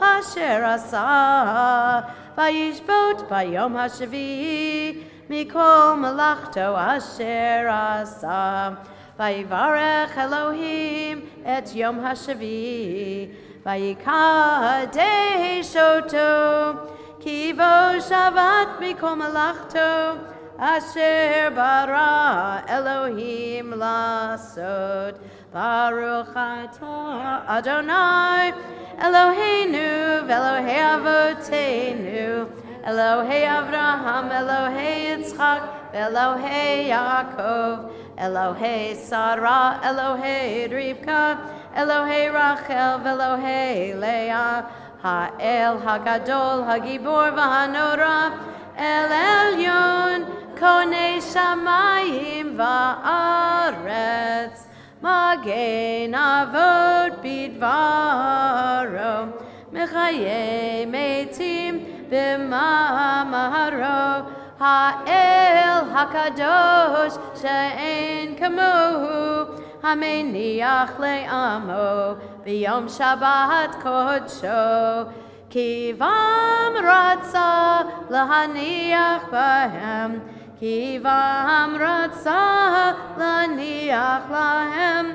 S6: asher asa. Vayishbot bayom hashvi mikol melachto asher asa. Vayivarech Elohim et yom hashvi. Vayikadesh oto. Kivo Shabbat mikol melachto asher bara Elohim lasod. Baruch atah Adonai Eloheinu v'Elohei avoteinu Elohei Avraham Elohei Yitzchak v'Elohei Yaakov Elohei Sarah Elohei Rivka Elohei Rachel v'Elohei Leah Ha'el Hagadol Hagibor v'Hanora El Elyon Konei Shamayim va'aretz Magen Avot Bidvaro Mechaye Metim B'mamaro Ha'el HaKadosh She'en Kamohu Hameniach Le'amo B'yom Shabbat Kodsho Kivam Ratza Lahaniach Bahem Kivam Ratza Laniach Lahem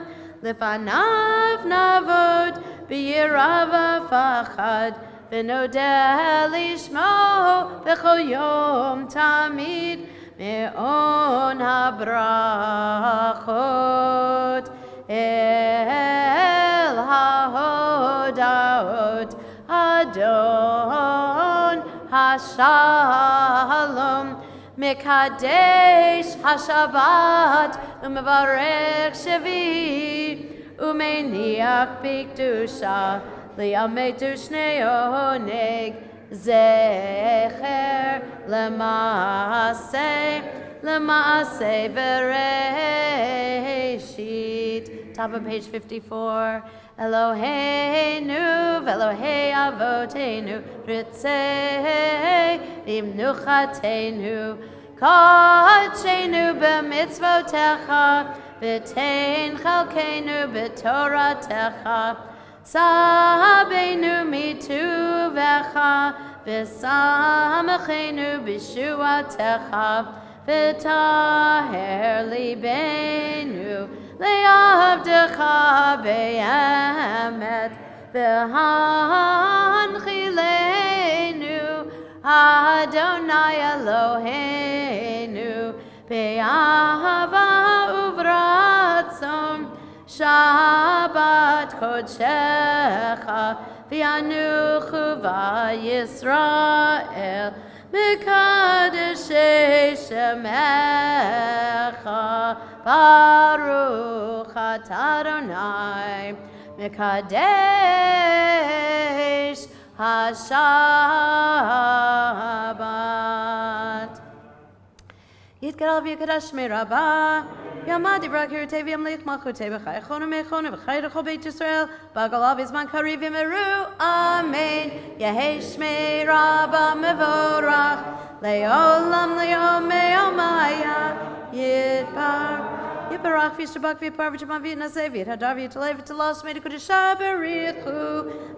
S6: Lefanav Navod B'yirav Fachad V'nodeh Lishmo B'chol Yom Tamid Me'on HaBrachot El HaHodaot Adon HaShalom Mekadesh HaShabbat Umevarech Shevi Umeniach B'Kedusha Li'ametu Shnei Oneg Zecher L'maaseh Bereshit. Top of page 54. Eloheinu v'Elohei Avoteinu Ritzei v'imnuchatenu Kodshenu b'mitzvotecha v'tein chalkeinu b'toratecha Sabeinu mituvecha v'samachenu b'shuatecha v'taher libeinu le'avdecha be'emet v'hanchilenu Adonai Eloheinu be'ahava uvratzon Shabbat Kodshecha v'yanuchu v'Yisrael Mekadeshei Shemecha Baruch atah Adonai Mekadesh HaShabbat Yitkaral v'yikadash Merabah
S1: Yamad Ibrakir Tevi Amlich Malchute B'chai Chonu Mechonu B'chai Rechol Beit Yisrael Bagalav Izman Kariv Yimeru Amen Yehei Shmei Rabba Mevorach Leolam Leomei Omaya Yidbar Yibarach V'Yishtabak V'Yipar V'Jaman V'Yitnaseh V'Yitadar V'Yitalah V'Yitalah Shmei D'Kudesha Berichu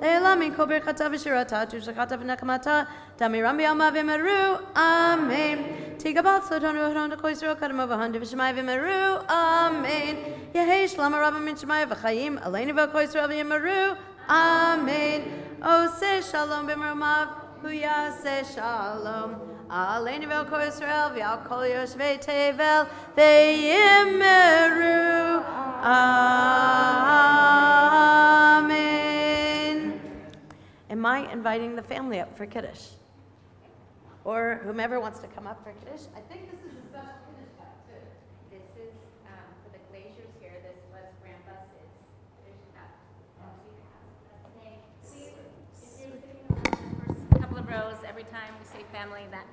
S1: Leolam Min Kol Birchata V'Shirata Tushachata V'Nechmata Damiram B'Yoma V'Yimeru Amen Tigabat Sotonu V'Hon D'Kol Yisrael Kadamo V'Hon D'V'Shemai V'Yimeru Amen Yehei Shlama Rabba Min Shemai V'Chaim Aleinu V'Kol Yisrael V'Yimeru Amen Oseh Shalom B'Merumav Huyaseh Shalom Aleinu V'Kol Yisrael V'Al Kol Yoshvei Tevel V'Yimeru Amen. Am I inviting the family up for Kiddush? Or whomever wants to come up for Kiddush? I think this is a special Kiddush cup too.
S5: This is for the glaciers here. This was Grandpa Sid's Kiddush cup. Please, if you're sitting on the first couple of rows, every time we say family, that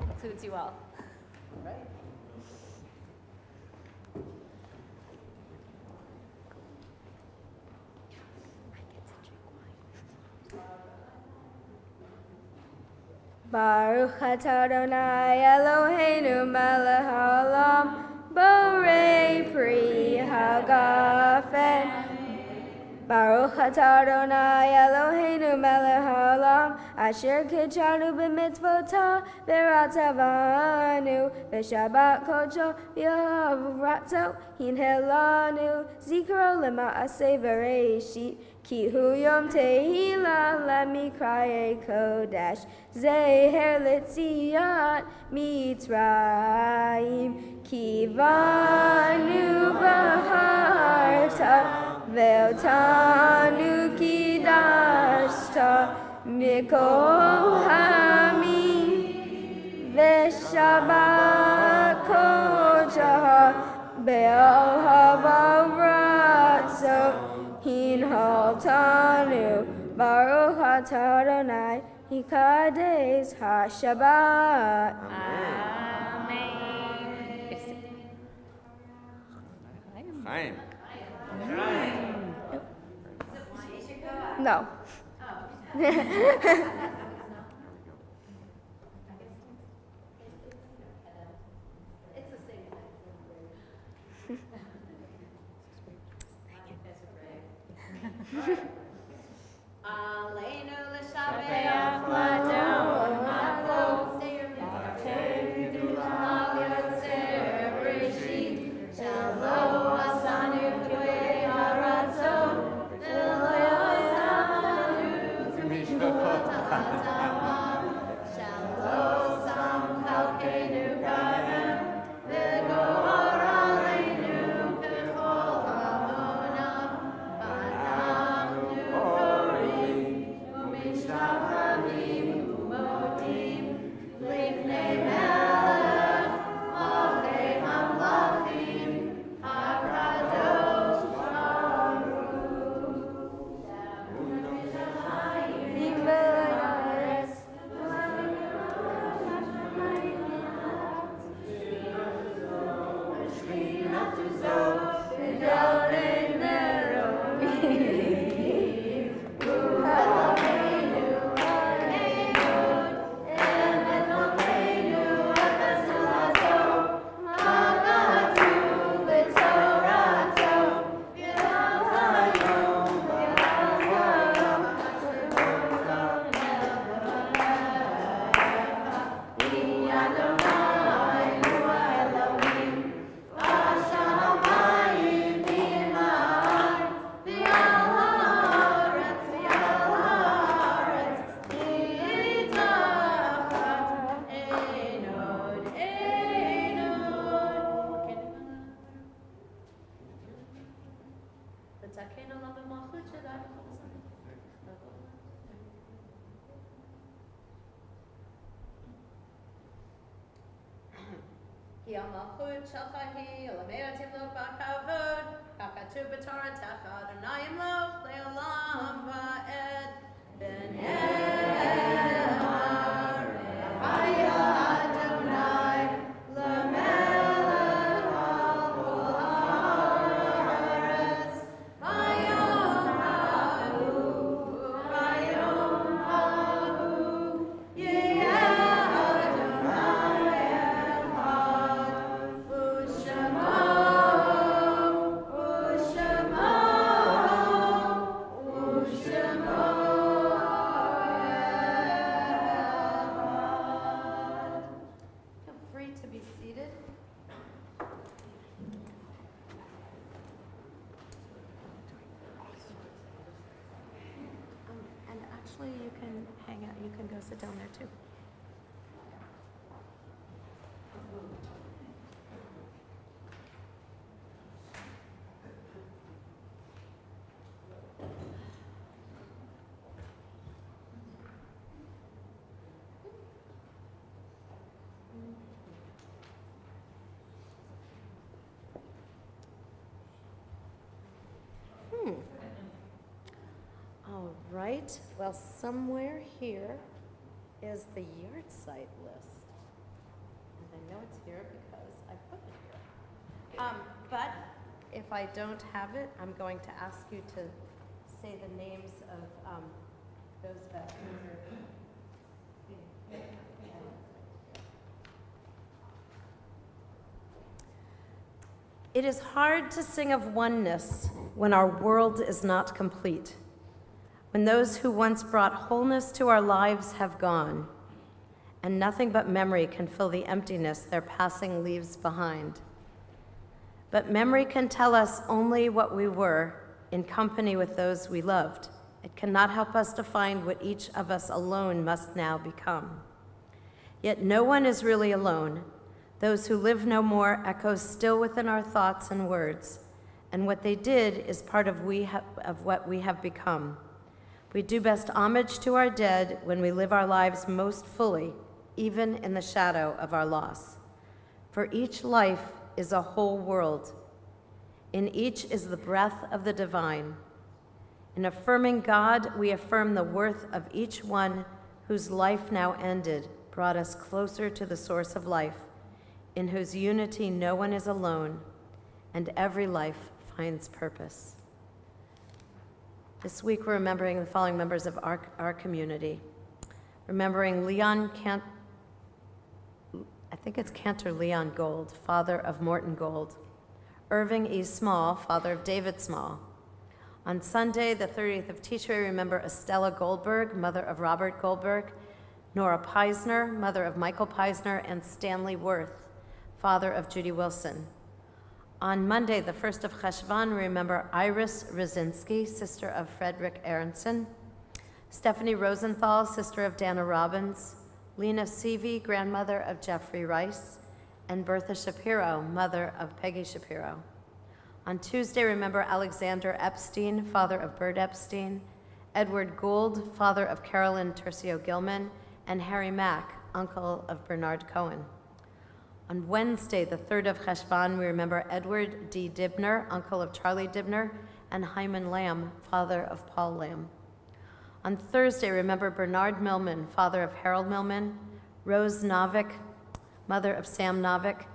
S5: includes you all.
S1: Right.
S6: Baruch atah Adonai Eloheinu melech haolam borei pri hagafen. Baruch atah Adonai Eloheinu melech haolam asher kitshanu b'mitzvotah v'ratzavanu v'shabbat kodsho v'yahavratzo hinhelanu zikro lema'aseh v'reishit ki hu yom tehila lemikraye kodesh zeher litziat mitzrayim ki vanu b'harta ve'otanu kidashta mikol hamim ve'shabbat kodsha be'ohava ratzo hinhaltanu baruch atah Adonai hikadesh ha-Shabbat.
S5: Amen.
S6: No.
S1: Aleinu l'shabeach l'adon ha'kol al yotzer b'reshit shelo asanu k'vei haratzon v'lo yosanu k'mishpachot ha'adama shelo sam chalkeinu k'ayam v'gor aleinu k'chol ha'monam v'adamnu korim u'mishtabavim u'modim lifnei melech malchei hamlachim hakadosh Ki al-malchut shelcha hi, olamea timloch ba'kavod, kakatu b'toratecha, Adonai yimloch le'olam va'ed, b'nei ha'arei Adonai, l'melech al Actually, you can hang out, you can go sit down there too. All right, well, somewhere here is the yard site list. And I know it's here because I put it here. But if I don't have it, I'm going to ask you to say the names of those that It is hard to sing of oneness when our world is not complete, when those who once brought wholeness to our lives have gone, and nothing but memory can fill the emptiness their passing leaves behind. But memory can tell us only what we were in company with those we loved. It cannot help us to find what each of us alone must now become. Yet no one is really alone. Those who live no more echo still within our thoughts and words, and what they did is part of what we have become. We do best homage to our dead when we live our lives most fully, even in the shadow of our loss. For each life is a whole world. In each is the breath of the divine. In affirming God, we affirm the worth of each one whose life now ended brought us closer to the source of life, in whose unity no one is alone, and every life finds purpose. This week we're remembering the following members of our community. Remembering Leon Cantor Leon Gold, father of Morton Gold. Irving E. Small, father of David Small. On Sunday, the 30th of Tishrei, remember Estella Goldberg, mother of Robert Goldberg, Nora Peisner, mother of Michael Peisner, and Stanley Worth, father of Judy Wilson. On Monday, the 1st of Cheshvan, we remember Iris Rosinski, sister of Frederick Aronson, Stephanie Rosenthal, sister of Dana Robbins, Lena Seavey, grandmother of Jeffrey Rice, and Bertha Shapiro, mother of Peggy Shapiro. On Tuesday, remember Alexander Epstein, father of Bert Epstein, Edward Gould, father of Carolyn Tercio Gilman, and Harry Mack, uncle of Bernard Cohen. On Wednesday, the 3rd of Cheshvan, we remember Edward D. Dibner, uncle of Charlie Dibner, and Hyman Lamb, father of Paul Lamb. On Thursday, remember Bernard Millman, father of Harold Millman, Rose Novick, mother of Sam Novick,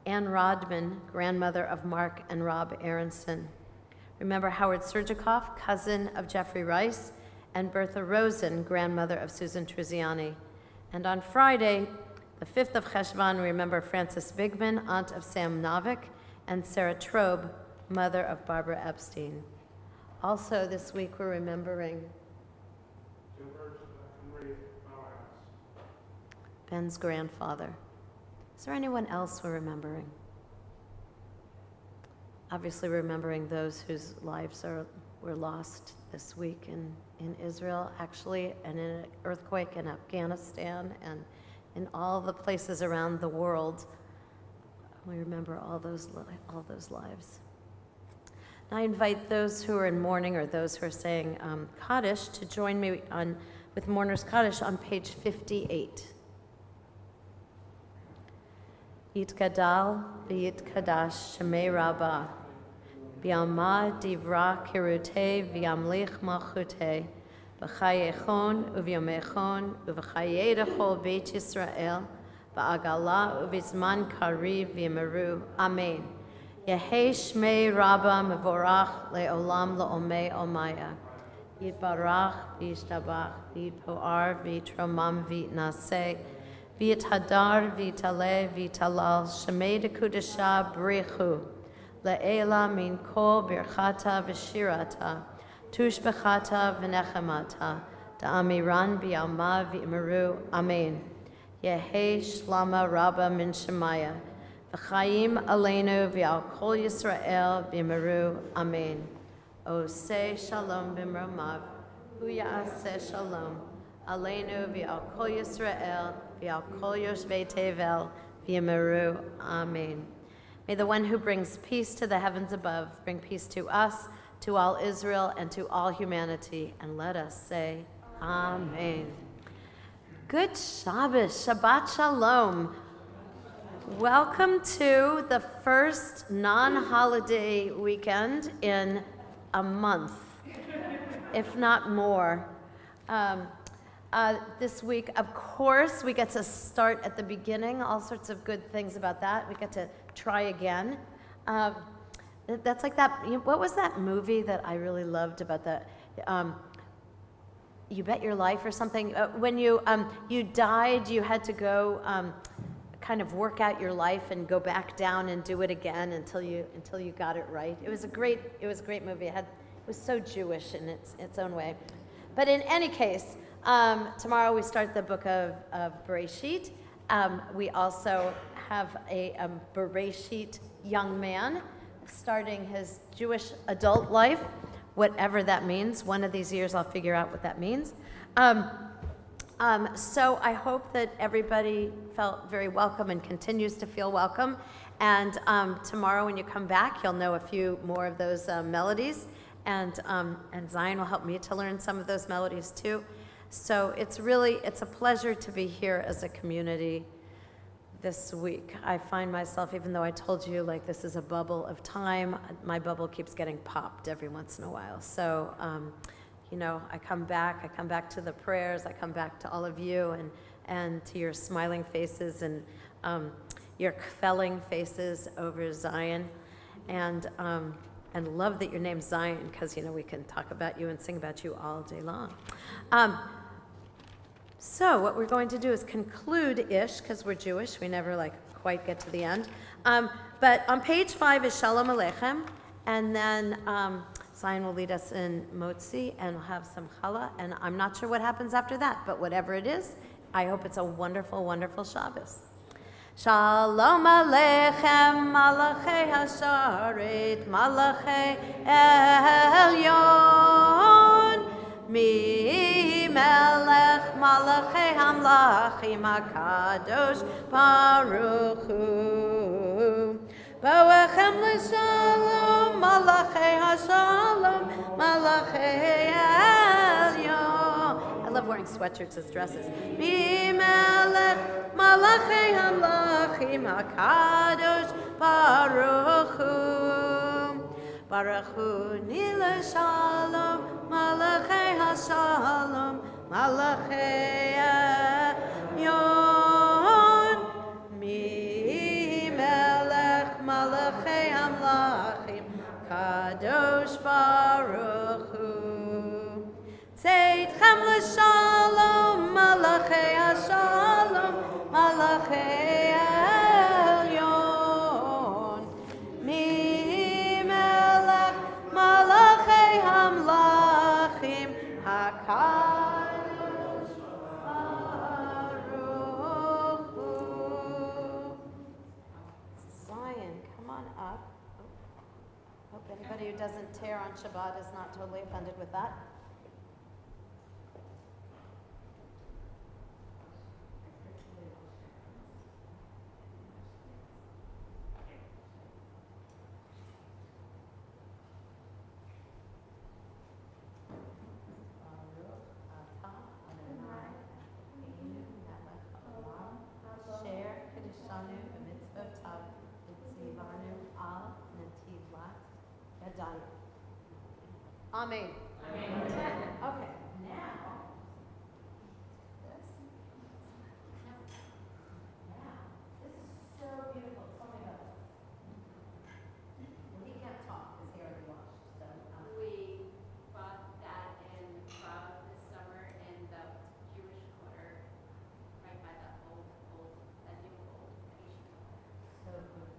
S1: Ann Rodman, grandmother of Mark and Rob Aronson. Remember Howard Surgikoff, cousin of Jeffrey Rice, and Bertha Rosen, grandmother of Susan Truziani. And on Friday, the 5th of Cheshvan, we remember Frances Bigman, aunt of Sam Novick, and Sarah Trobe, mother of Barbara Epstein. Also this week we're remembering Ben's grandfather. Is there anyone else we're remembering? Obviously remembering those whose lives were lost this week in Israel, actually, and in an earthquake in Afghanistan, and in all the places around the world. We remember all those lives. Now I invite those who are in mourning or those who are saying Kaddish to join me with Mourner's Kaddish on page 58. Yitgadal v'yitkadash shemei Rabbah, v'yamad divra kirutei v'yamlich malchutei, v'chayechon uvyomechon uv'chaye dechol beit Yisrael, v'agala uvizman kariv v'yimeru. Amen. Yehei shmei Rabbah mevorach le'olam le'omei omaya. Yitbarach v'yishtabach v'yitpoar v'yitromam v'yitnaseh. V'yit hadar, v'yitaleh, v'yitalal, shemei dekudesha b'richu, le'ela min kol birchata v'shirata, tushbechata v'nechemata, da'amiran b'yalma v'imeru, amen. Yehei shlama rabba min shemaya, v'chayim aleinu v'al kol Yisrael v'imeru, amen. Oseh shalom b'mromav, hu ya'aseh shalom aleinu v'al kol Yisrael v'al kol yoshvei tevel v'yameru. Amen. May the one who brings peace to the heavens above bring peace to us, to all Israel, and to all humanity. And let us say, Amen. Good Shabbos, Shabbat Shalom. Welcome to the first non-holiday weekend in a month, if not more. This week, of course, we get to start at the beginning, all sorts of good things about that. We get to try again. That's like that, what was that movie that I really loved about that? You Bet Your Life or something? When you died, you had to go kind of work out your life and go back down and do it again until you got it right. It was a great movie. It was so Jewish in its own way. But in any case, tomorrow we start the book of Bereshit. We also have a Bereshit young man starting his Jewish adult life, whatever that means. One of these years I'll figure out what that means. So I hope that everybody felt very welcome and continues to feel welcome. And tomorrow when you come back, you'll know a few more of those melodies. And Zion will help me to learn some of those melodies too. So it's a pleasure to be here as a community this week. I find myself, even though I told you like this is a bubble of time, my bubble keeps getting popped every once in a while. So, I come back to the prayers, I come back to all of you and to your smiling faces and your kvelling faces over Zion. And love that your name's Zion, because, we can talk about you and sing about you all day long. So what we're going to do is conclude-ish, because we're Jewish, we never quite get to the end. But on page 5 is Shalom Aleichem, and then Zion will lead us in Motzi, and we'll have some challah, and I'm not sure what happens after that, but whatever it is, I hope it's a wonderful, wonderful Shabbos. Shalom Aleichem, Malachei Hasharet, Malachei Elyon, Mi Melech Malachei Hamlachim HaKadosh Baruch Hu. Boachem L'Shalom, Malachei HaShalom, Malachei Elyon. I love wearing sweatshirts as dresses. Mi Melech Malachei Hamlachim HaKadosh Baruch Hu. Baruch Hu Nila Shalom, Malachei HaShalom, Malachei Elyon. Mi Melech Malachei Hamlachim Kadosh Baruch Hu. Tzedchem L'Shalom, Malachei HaShalom, Malachei Elyon. Mi Melech Malachei Hamlachim HaKadosh Baruch Hu. Zion, come on up. Hope anybody who doesn't tear on Shabbat is not totally offended with that. Amen. Amen. Okay, now, this is so beautiful. Tell me about it. Well, he can't talk because he already watched. So,
S7: We bought that in Prague this summer in the Jewish quarter, right by the old Asian quarter.
S1: so good.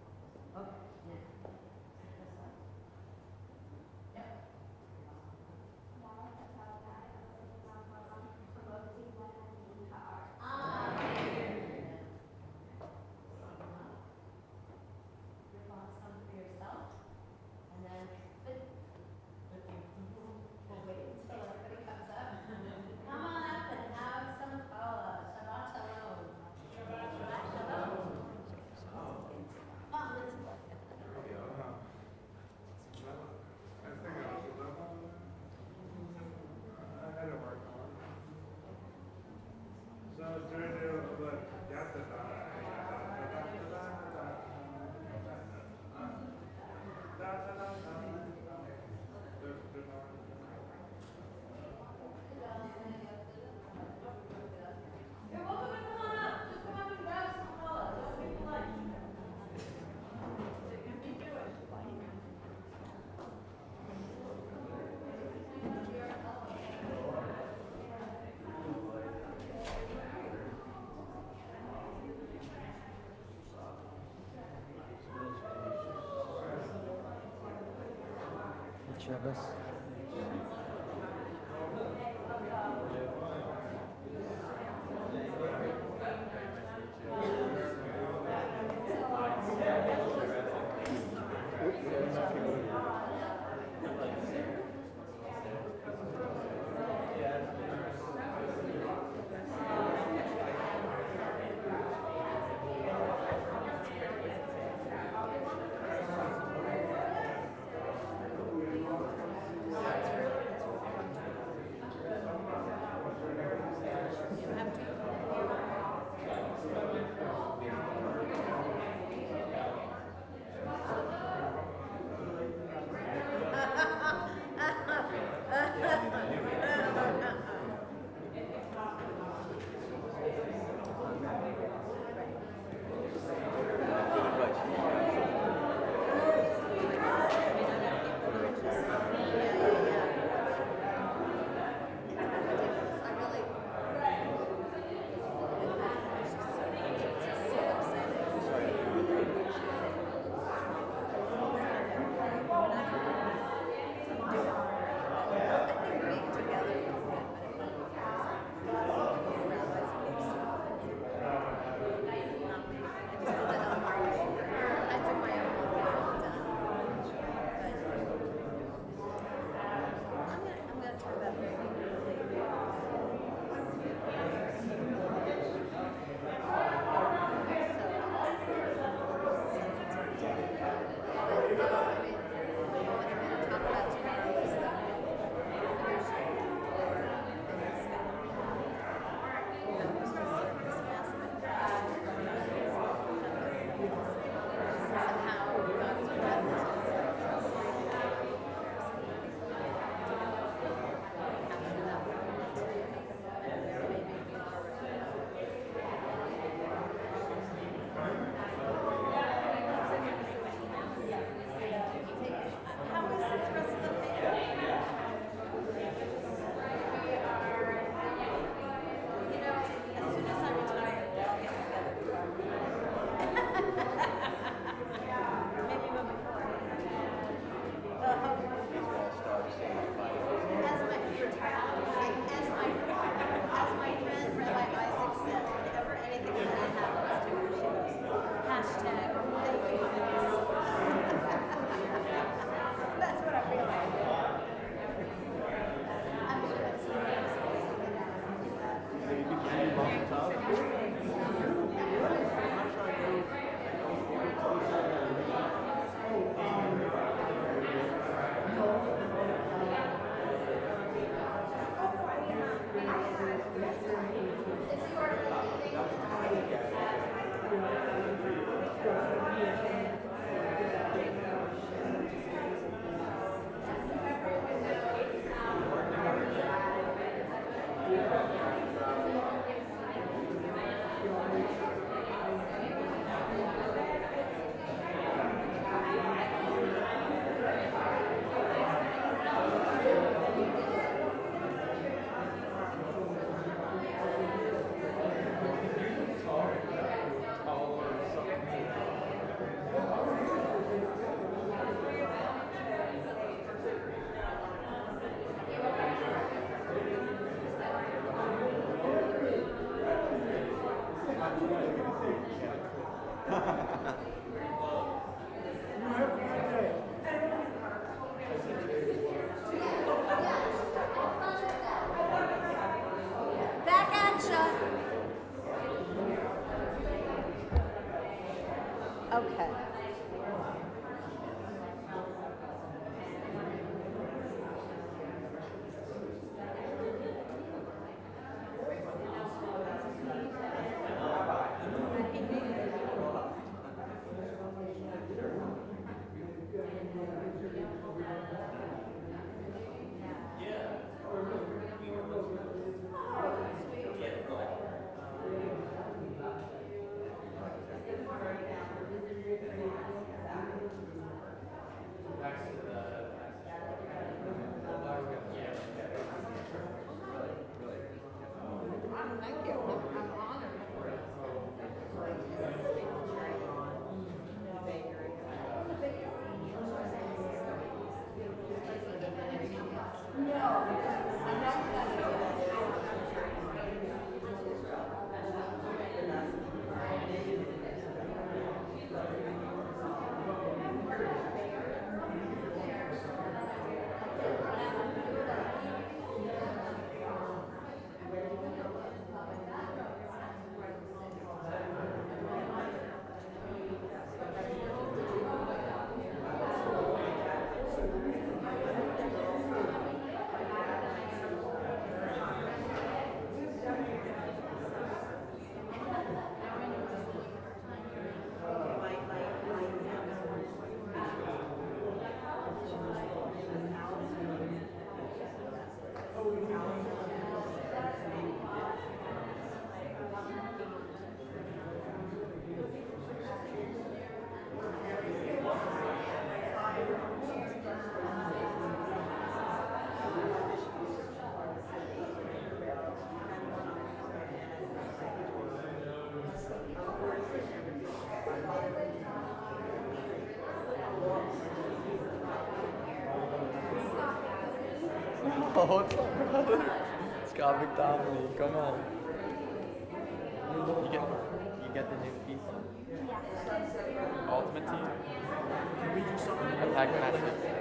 S1: Okay, now. Yep.
S8: Shabbos.
S1: Back at ya. Okay.
S8: Oh, what's up, brother? Scott McDonald, come on. You get the new FIFA? Ultimate Team? Attack Match.